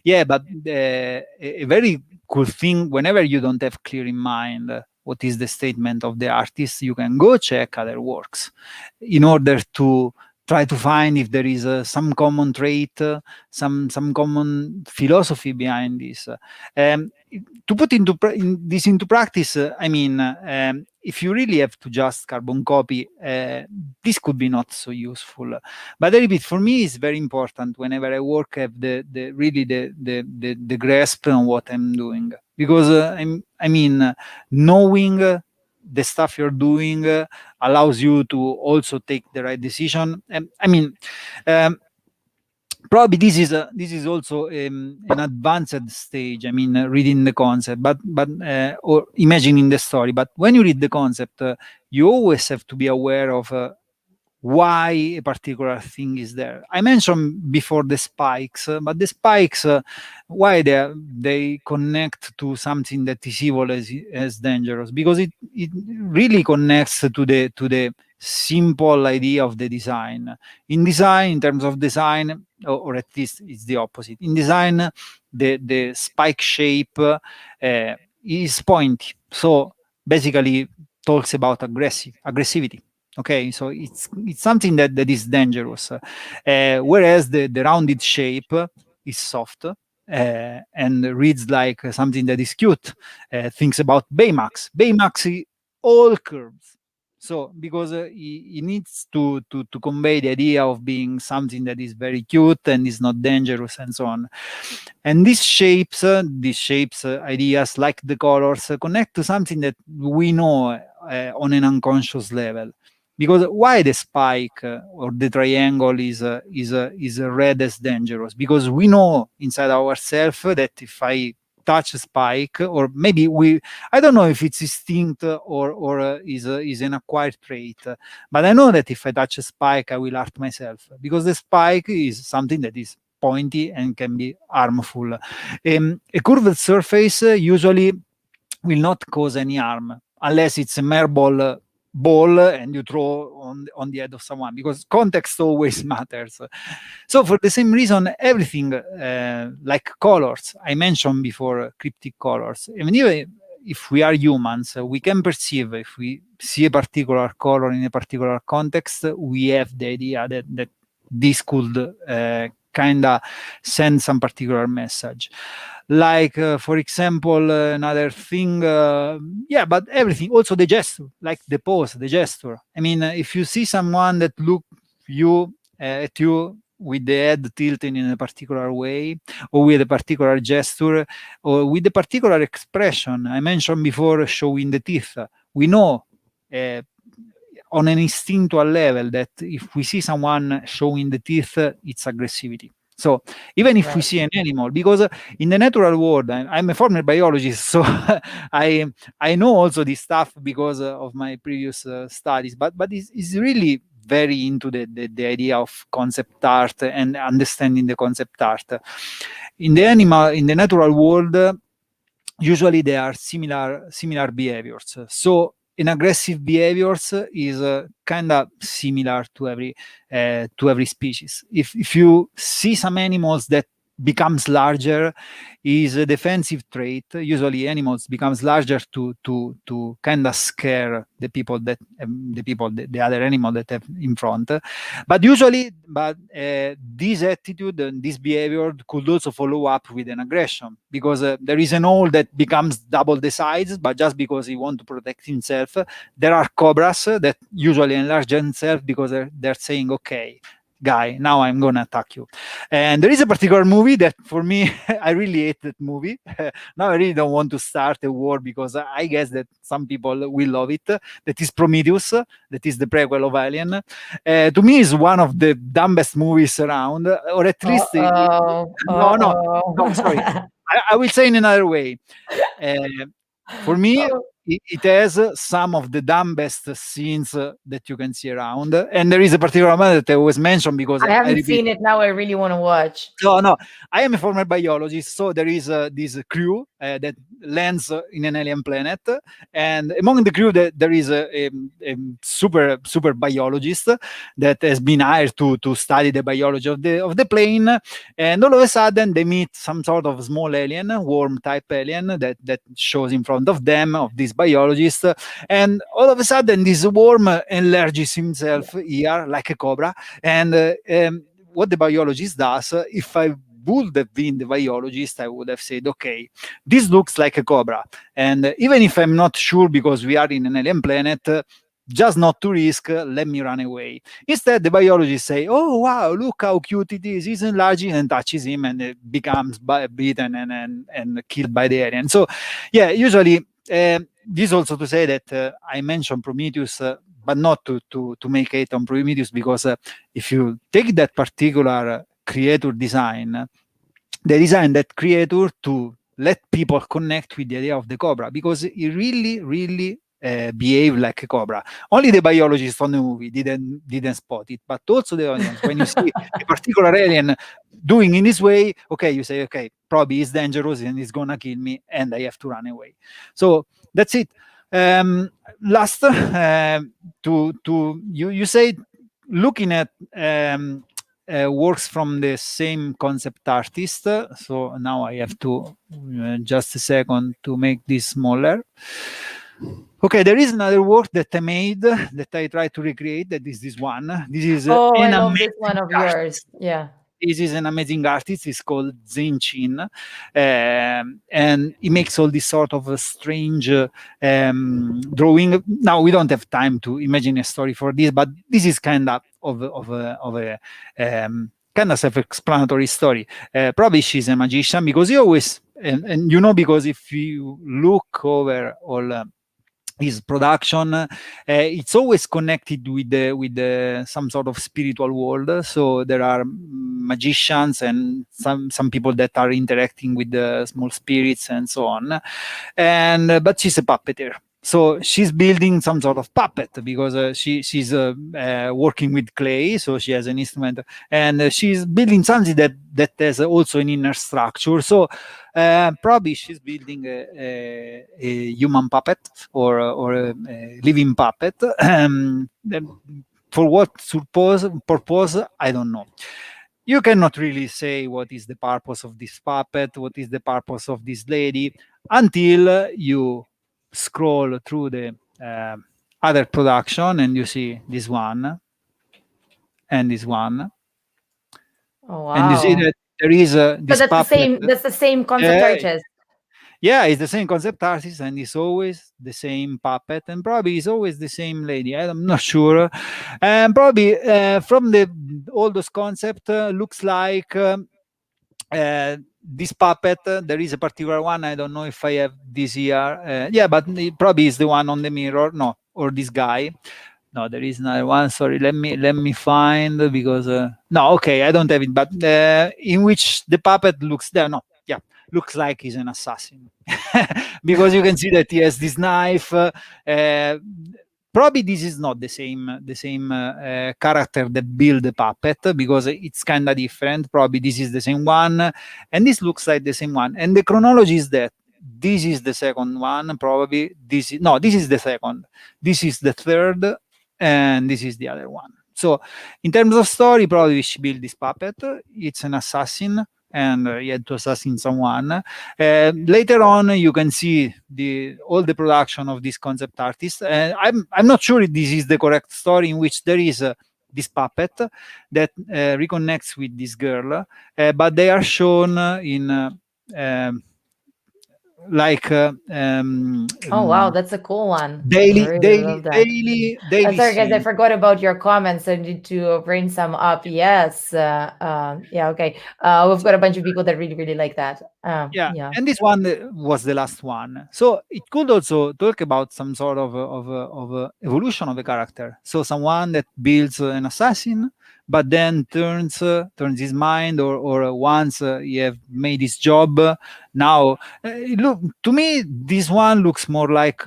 Yeah, but a very cool thing, whenever you don't have clear in mind what is the statement of the artist, you can go check other works in order to try to find if there is some common trait, some common philosophy behind this. To put this into practice, I mean, if you really have to just carbon copy, this could be not so useful. But I repeat, for me, it's very important whenever I work, have the really the grasp on what I'm doing, because I mean, knowing the stuff you're doing allows you to also take the right decision. I mean, probably this is also an advanced stage. I mean, reading the concept, but or imagining the story. But when you read the concept, you always have to be aware of why a particular thing is there. I mentioned before the spikes, but the spikes, why they connect to something that is evil as dangerous, because it really connects to the simple idea of the design. In design, in terms of design, or at least it's the opposite. In design, the spike shape is pointy, so basically talks about aggressivity. Okay, so it's something that is dangerous, whereas the rounded shape is soft and reads like something that is cute. Thinks about Baymax. Baymax is all curves. So because he needs to convey the idea of being something that is very cute and is not dangerous and so on. And these shapes ideas like the colors connect to something that we know on an unconscious level. Because why the spike or the triangle is read as dangerous? Because we know inside ourselves that if I touch a spike, or maybe I don't know if it's instinct or is an acquired trait, but I know that if I touch a spike, I will hurt myself, because the spike is something that is pointy and can be harmful. A curved surface usually will not cause any harm unless it's a marble ball and you throw on the head of someone, because context always matters. So for the same reason, everything like colors, I mentioned before, cryptic colors, even if we are humans, we can perceive, if we see a particular color in a particular context, we have the idea that this could kind of send some particular message. Like, for example, another thing, but everything, also the gesture, like the pose, the gesture. I mean, if you see someone that look at you with the head tilting in a particular way, or with a particular gesture, or with a particular expression, I mentioned before showing the teeth. We know on an instinctual level that if we see someone showing the teeth, it's aggressivity. So even if we see an animal, because in the natural world, I'm a former biologist, so I know also this stuff because of my previous studies, but it's really very into the idea of concept art and understanding the concept art. In the natural world, usually there are similar behaviors. So an aggressive behaviors is kind of similar to every species. If you see some animals that becomes larger, is a defensive trait. Usually animals becomes larger to kind of scare the people the other animal that have in front. But usually this attitude and this behavior could also follow up with an aggression, because there is an owl that becomes double the size, but just because he wants to protect himself. There are cobras that usually enlarge themselves because they're saying, okay, guy, now I'm gonna attack you. And there is a particular movie that for me I really hate that movie. Now I really don't want to start a war, because I guess that some people will love it. That is Prometheus, that is the prequel of Alien. To me is one of the dumbest movies around, or at least no, sorry, I will say in another way. For me, it has some of the dumbest scenes that you can see around. And there is a particular one that I always mention because I haven't seen it. Now I really want to watch. No, I am a former biologist, so there is this crew that lands in an alien planet, and among the crew there is a super biologist that has been hired to study the biology of the plane, and all of a sudden they meet some sort of small alien, worm type alien that shows in front of them, of this biologist, and all of a sudden this worm enlarges himself here like a cobra, and what the biologist does, if I would have been the biologist, I would have said, okay, this looks like a cobra. And even if I'm not sure because we are in an alien planet, just not to risk, let me run away. Instead, the biologist say, oh, wow, look how cute it is. He's enlarging, and touches him, and it becomes beaten and killed by the alien. So, yeah, usually, this also to say that I mentioned Prometheus, but not to make hate on Prometheus, because if you take that particular creator design, they designed that creator to let people connect with the idea of the cobra, because it really behave like a cobra. Only the biologists on the movie didn't spot it, but also the audience. When you see a particular alien doing in this way, okay, you say, okay, probably it's dangerous and it's gonna kill me, and I have to run away. So that's it. Last, you say looking at works from the same concept artist. So now I have to just a second to make this smaller. Okay, there is another work that I made that I try to recreate. That is this one. This is I love this one of yours. Yeah. This is an amazing artist. It's called Zinchin, and he makes all this sort of a strange drawing. Now we don't have time to imagine a story for this, but this is kind of a kind of self-explanatory story. Probably she's a magician, because he always and you know, because if you look over all his production, it's always connected with some sort of spiritual world. So there are magicians and some people that are interacting with the small spirits and so on. And but she's a puppeteer. So she's building some sort of puppet because she's working with clay, so she has an instrument, and she's building something that has also an inner structure. So probably she's building a human puppet or a living puppet. For what purpose, I don't know. You cannot really say what is the purpose of this puppet, what is the purpose of this lady, until you scroll through the other production and you see this one and this one, Oh and you see wow. that there is But this puppet. that's the same concept Yeah, artist. yeah, it's the same concept artist, and it's always the same puppet, and probably it's always the same lady. I'm not sure, and probably from the all those concept looks like. This puppet, there is a particular one. I don't know if I have this here. Yeah, but it probably is the one on the mirror. No, or this guy. No, there is another one. Sorry, let me find because no, okay, I don't have it. But in which the puppet looks there. No, yeah, looks like he's an assassin because you can see that he has this knife. Probably this is not the same character that build the puppet because it's kind of different. Probably this is the same one, and this looks like the same one. And the chronology is that this is the second one. Probably this is the second. This is the third, and this is the other one. So in terms of story, probably she built this puppet. It's an assassin, and he had to assassin someone. Later on, you can see all the production of this concept artist. I'm not sure if this is the correct story in which there is this puppet that reconnects with this girl, but they are shown in like Oh wow, that's a cool one. I daily, really daily, love that. daily, daily Sorry guys, I scene. forgot about your comments. I need to bring some up. Yes. Yeah, okay. We've got a bunch of people that really, really like that. Yeah, Yeah. and this one was the last one. So it could also talk about some sort of evolution of a character. So someone that builds an assassin, but then turns his mind, or once he have made his job, now look to me this one looks more like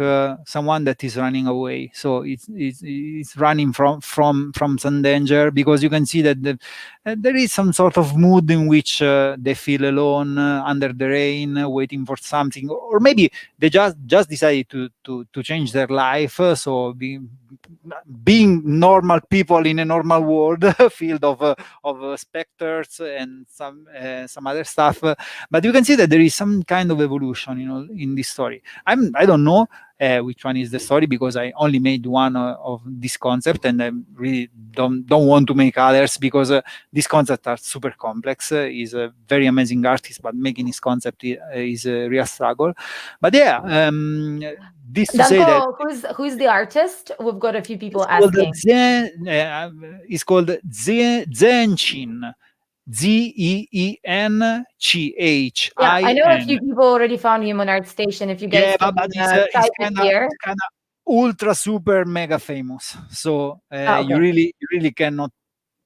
someone that is running away. So it's running from some danger, because you can see that there is some sort of mood in which they feel alone under the rain, waiting for something, or maybe they just decided to change their life. So being normal people in a normal world field of specters and some other stuff. But you can see that there is some kind of evolution, in this story. I don't know which one is the story, because I only made one of this concept, and I really don't want to make others, because these concepts are super complex. He's a very amazing artist, but making his concept is a real struggle. But yeah, this to say that Danko, who's the artist? We've got a few people it's called asking. Zinchin. Yeah, I know a Zenchin. few people already found him on ArtStation. If you guys Yeah, can but type it here. it's kind of ultra super mega famous. So you Okay. really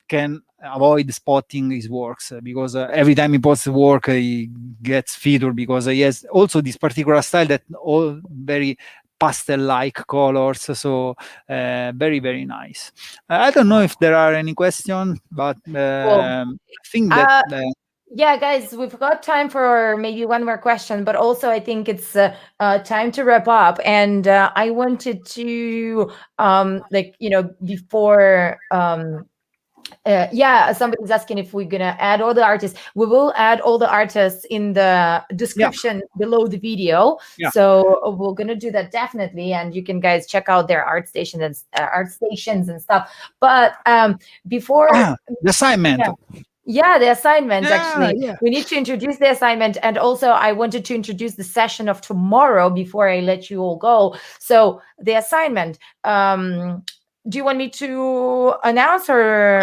can avoid spotting his works, because every time he posts work, he gets featured, because he has also this particular style that all very pastel-like colors. So very, very nice. I don't know if there are any questions, but Cool. I think that Yeah, guys, we've got time for maybe one more question, but also I think it's time to wrap up. And I wanted to, before, yeah, somebody's asking if we're gonna add all the artists. We will add all the artists in the description below the video. Yeah. So we're gonna do that definitely, and you can guys check out their art stations and stuff. But before the assignment. Yeah, the assignment, Yeah, actually. yeah. We need to introduce the assignment. And also, I wanted to introduce the session of tomorrow before I let you all go. So, the assignment. Do you want me to announce, or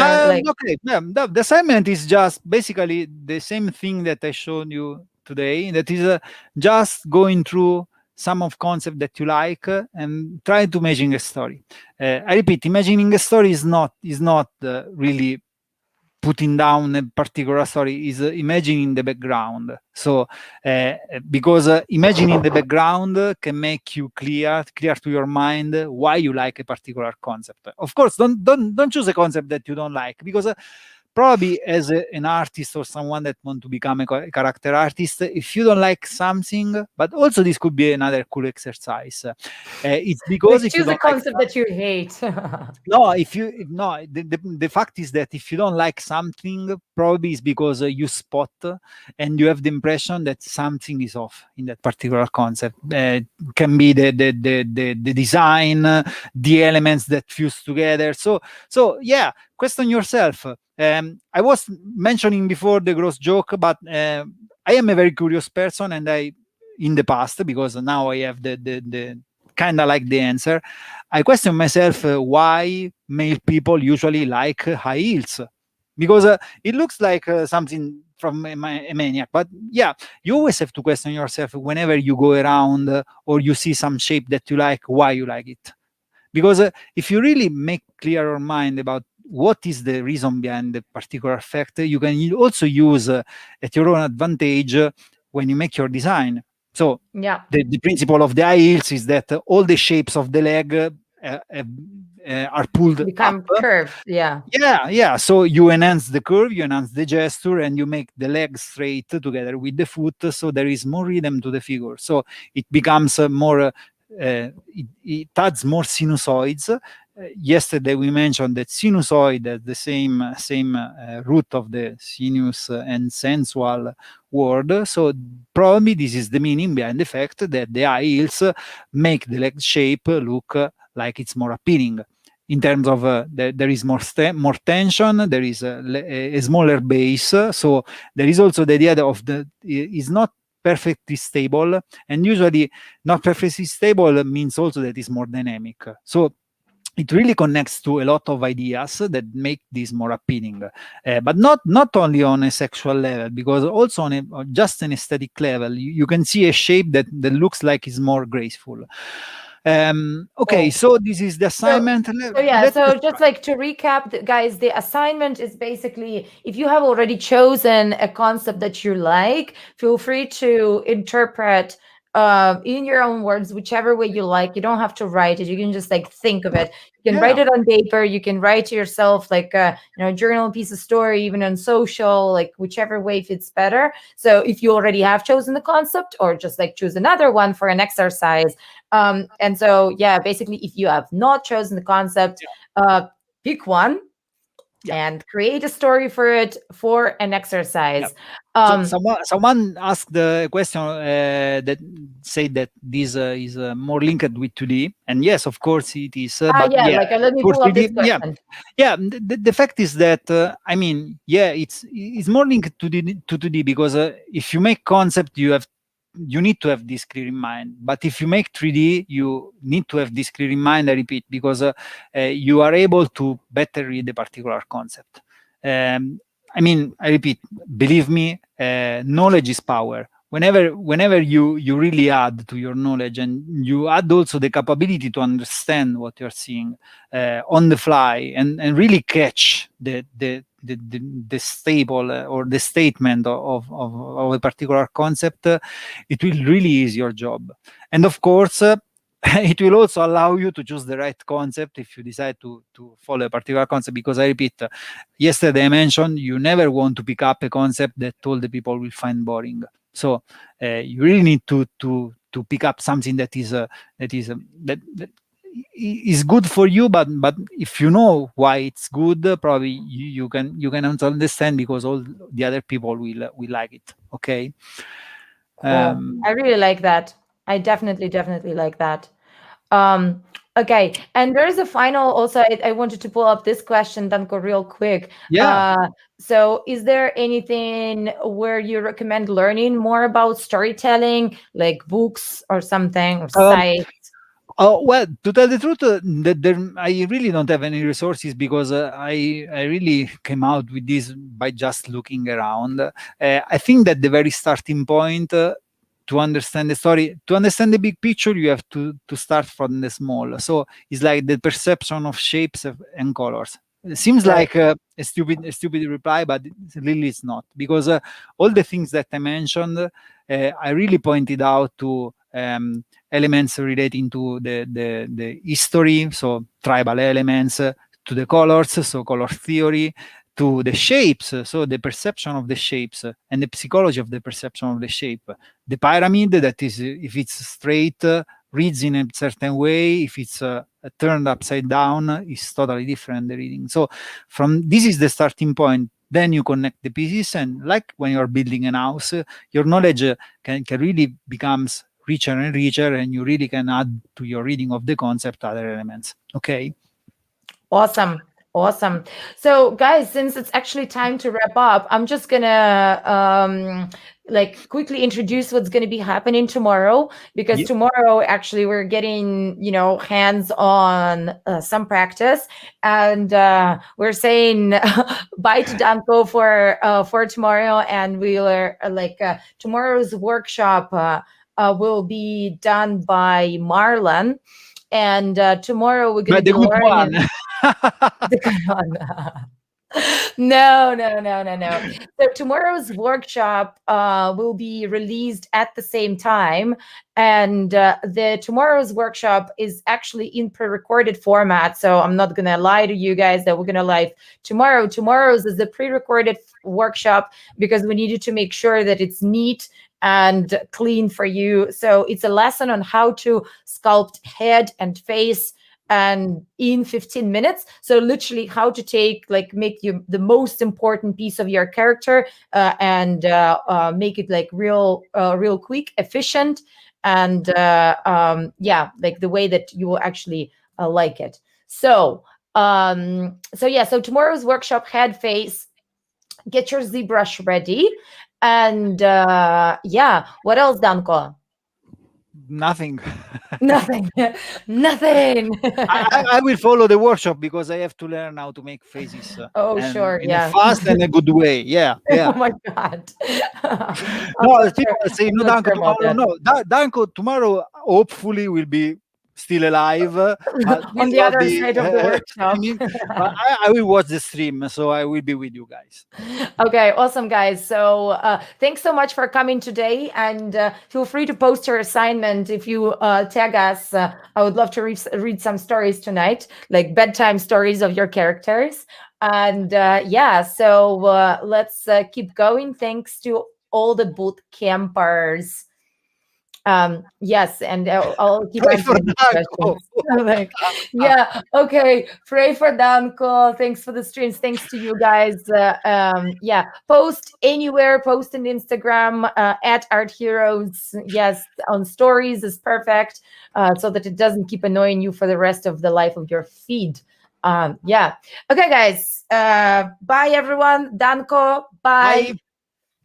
Okay, yeah, the assignment is just basically the same thing that I showed you today. That is just going through some of concept that you like, and try to imagine a story. I repeat, imagining a story is not really putting down a particular story is imagining the background. So because imagining the background can make you clear to your mind why you like a particular concept. Of course, don't choose a concept that you don't like, because probably as an artist or someone that want to become a character artist, if you don't like something, but also this could be another cool exercise. It's because Like if you choose a don't like concept that you hate. no, the fact is that if you don't like something, probably it's because you spot and you have the impression that something is off in that particular concept. Can be the design, the elements that fuse together. So yeah, question yourself. I was mentioning before the gross joke, but I am a very curious person, and I in the past, because now I have the kind of like the answer. I question myself why male people usually like high heels, because it looks like something from a maniac. But yeah, you always have to question yourself whenever you go around or you see some shape that you like, why you like it. Because if you really make clear your mind about what is the reason behind the particular effect, you can also use at your own advantage when you make your design. So Yeah, the principle of the high heels is that all the shapes of the leg are pulled up. become curved. Yeah. Yeah. So you enhance the curve, you enhance the gesture, and you make the leg straight together with the foot. So there is more rhythm to the figure. So it becomes more. It adds more sinusoids. Yesterday we mentioned that sinusoid has the same root of the sinus and sensual word. So probably this is the meaning behind the fact that the high heels make the leg shape look like it's more appealing. In terms of there is more tension, there is a smaller base, so there is also the idea of the is not perfectly stable, and usually not perfectly stable means also that it's more dynamic. So it really connects to a lot of ideas that make this more appealing, but not only on a sexual level, because also on just an aesthetic level, you can see a shape that looks like it's more graceful. Okay, Oh. so this is the So, assignment. so yeah, Let's so try. just like to recap, guys, the assignment is basically if you have already chosen a concept that you like, feel free to interpret in your own words, whichever way you like. You don't have to write it. You can just like think of it. You can Yeah, write it on paper. You can write to yourself like journal, piece of story, even on social, like whichever way fits better. So if you already have chosen the concept, or just like choose another one for an exercise, and so, yeah, basically, if you have not chosen the concept, pick one yeah. and create a story for it for an Yeah. exercise. So Um, someone asked the question that said that this is more linked with 2D, and yes, of course it is. But yeah, yeah, like let me for pull up 3D, this yeah, question. yeah. The fact is that I mean, yeah, it's more linked to 2D, because if you make concept, you need to have this clear in mind. But if you make 3D, you need to have this clear in mind. I repeat, because you are able to better read the particular concept. I mean, I repeat, believe me, knowledge is power. Whenever you really add to your knowledge, and you add also the capability to understand what you're seeing on the fly, and really catch the stable or the statement of a particular concept, it will really ease your job. And of course, it will also allow you to choose the right concept if you decide to follow a particular concept. Because I repeat, yesterday I mentioned you never want to pick up a concept that all the people will find boring. So you really need to pick up something that is good for you, but if you know why it's good, probably you can also understand, because all the other people will like it. Okay. Cool. um I really like that. I definitely like that. Um, okay. And there's a final also, I wanted to pull up this question, Danko, real quick. yeah. Uh, so is there anything where you recommend learning more about storytelling, like books or something, or um sites? Oh, well, to tell the truth, I really don't have any resources, because I really came out with this by just looking around. I think that the very starting point, to understand the story, to understand the big picture, you have to start from the small. So it's like the perception of shapes and colors. It seems Right. like a stupid reply, but really it's not, because all the things that I mentioned, I really pointed out to elements relating to the history, so tribal elements, to the colors, so color theory, to the shapes, so the perception of the shapes, and the psychology of the perception of the shape. The pyramid, that is, if it's straight, reads in a certain way. If it's turned upside down, it's totally different, the reading. So from this is the starting point. Then you connect the pieces, and like when you're building an house, your knowledge can really becomes richer and richer, and you really can add to your reading of the concept other elements. Okay. Awesome. Awesome. So guys, since it's actually time to wrap up, I'm just gonna like quickly introduce what's gonna be happening tomorrow, because Yep. tomorrow actually we're getting, hands on some practice, and we're saying bye to Danko for tomorrow, and we'll tomorrow's workshop will be done by Marlon. And tomorrow we're going to But the be good one. learning no, no, no, no, no. So tomorrow's workshop will be released at the same time, and the tomorrow's workshop is actually in pre-recorded format. So I'm not gonna lie to you guys that we're gonna live tomorrow. Tomorrow's is the pre-recorded workshop, because we needed to make sure that it's neat and clean for you. So it's a lesson on how to sculpt head and face, and in 15 minutes. So literally how to make you the most important piece of your character, and make it like real quick, efficient, and like the way that you will actually like it. So so tomorrow's workshop, head, face, get your ZBrush ready. And what else, Danko? Nothing. Nothing. Nothing. I will follow the workshop, because I have to learn how to make faces, Oh, and sure. in a Yeah. fast and a good way. Yeah, Oh yeah. my God. No, people say I'm no, not Danko sure about tomorrow. that. No, Danko tomorrow hopefully will be still alive, but On will the not other be side of the workshop. streaming. But I will watch the stream, so I will be with you guys. Okay, awesome, guys. So thanks so much for coming today, and feel free to post your assignment if you tag us. I would love to read some stories tonight, like bedtime stories of your characters. And so let's keep going. Thanks to all the boot campers. Yes, and I'll keep Pray for answering these Danko. questions. Like, yeah, okay. Pray for Danko. Thanks for the streams. Thanks to you guys. Post anywhere. Post in Instagram at Art Heroes. Yes, on stories is perfect, so that it doesn't keep annoying you for the rest of the life of your feed. Okay, guys. Bye, everyone. Danko. Bye. Bye.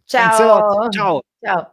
Thanks a lot. Ciao. Ciao. Ciao.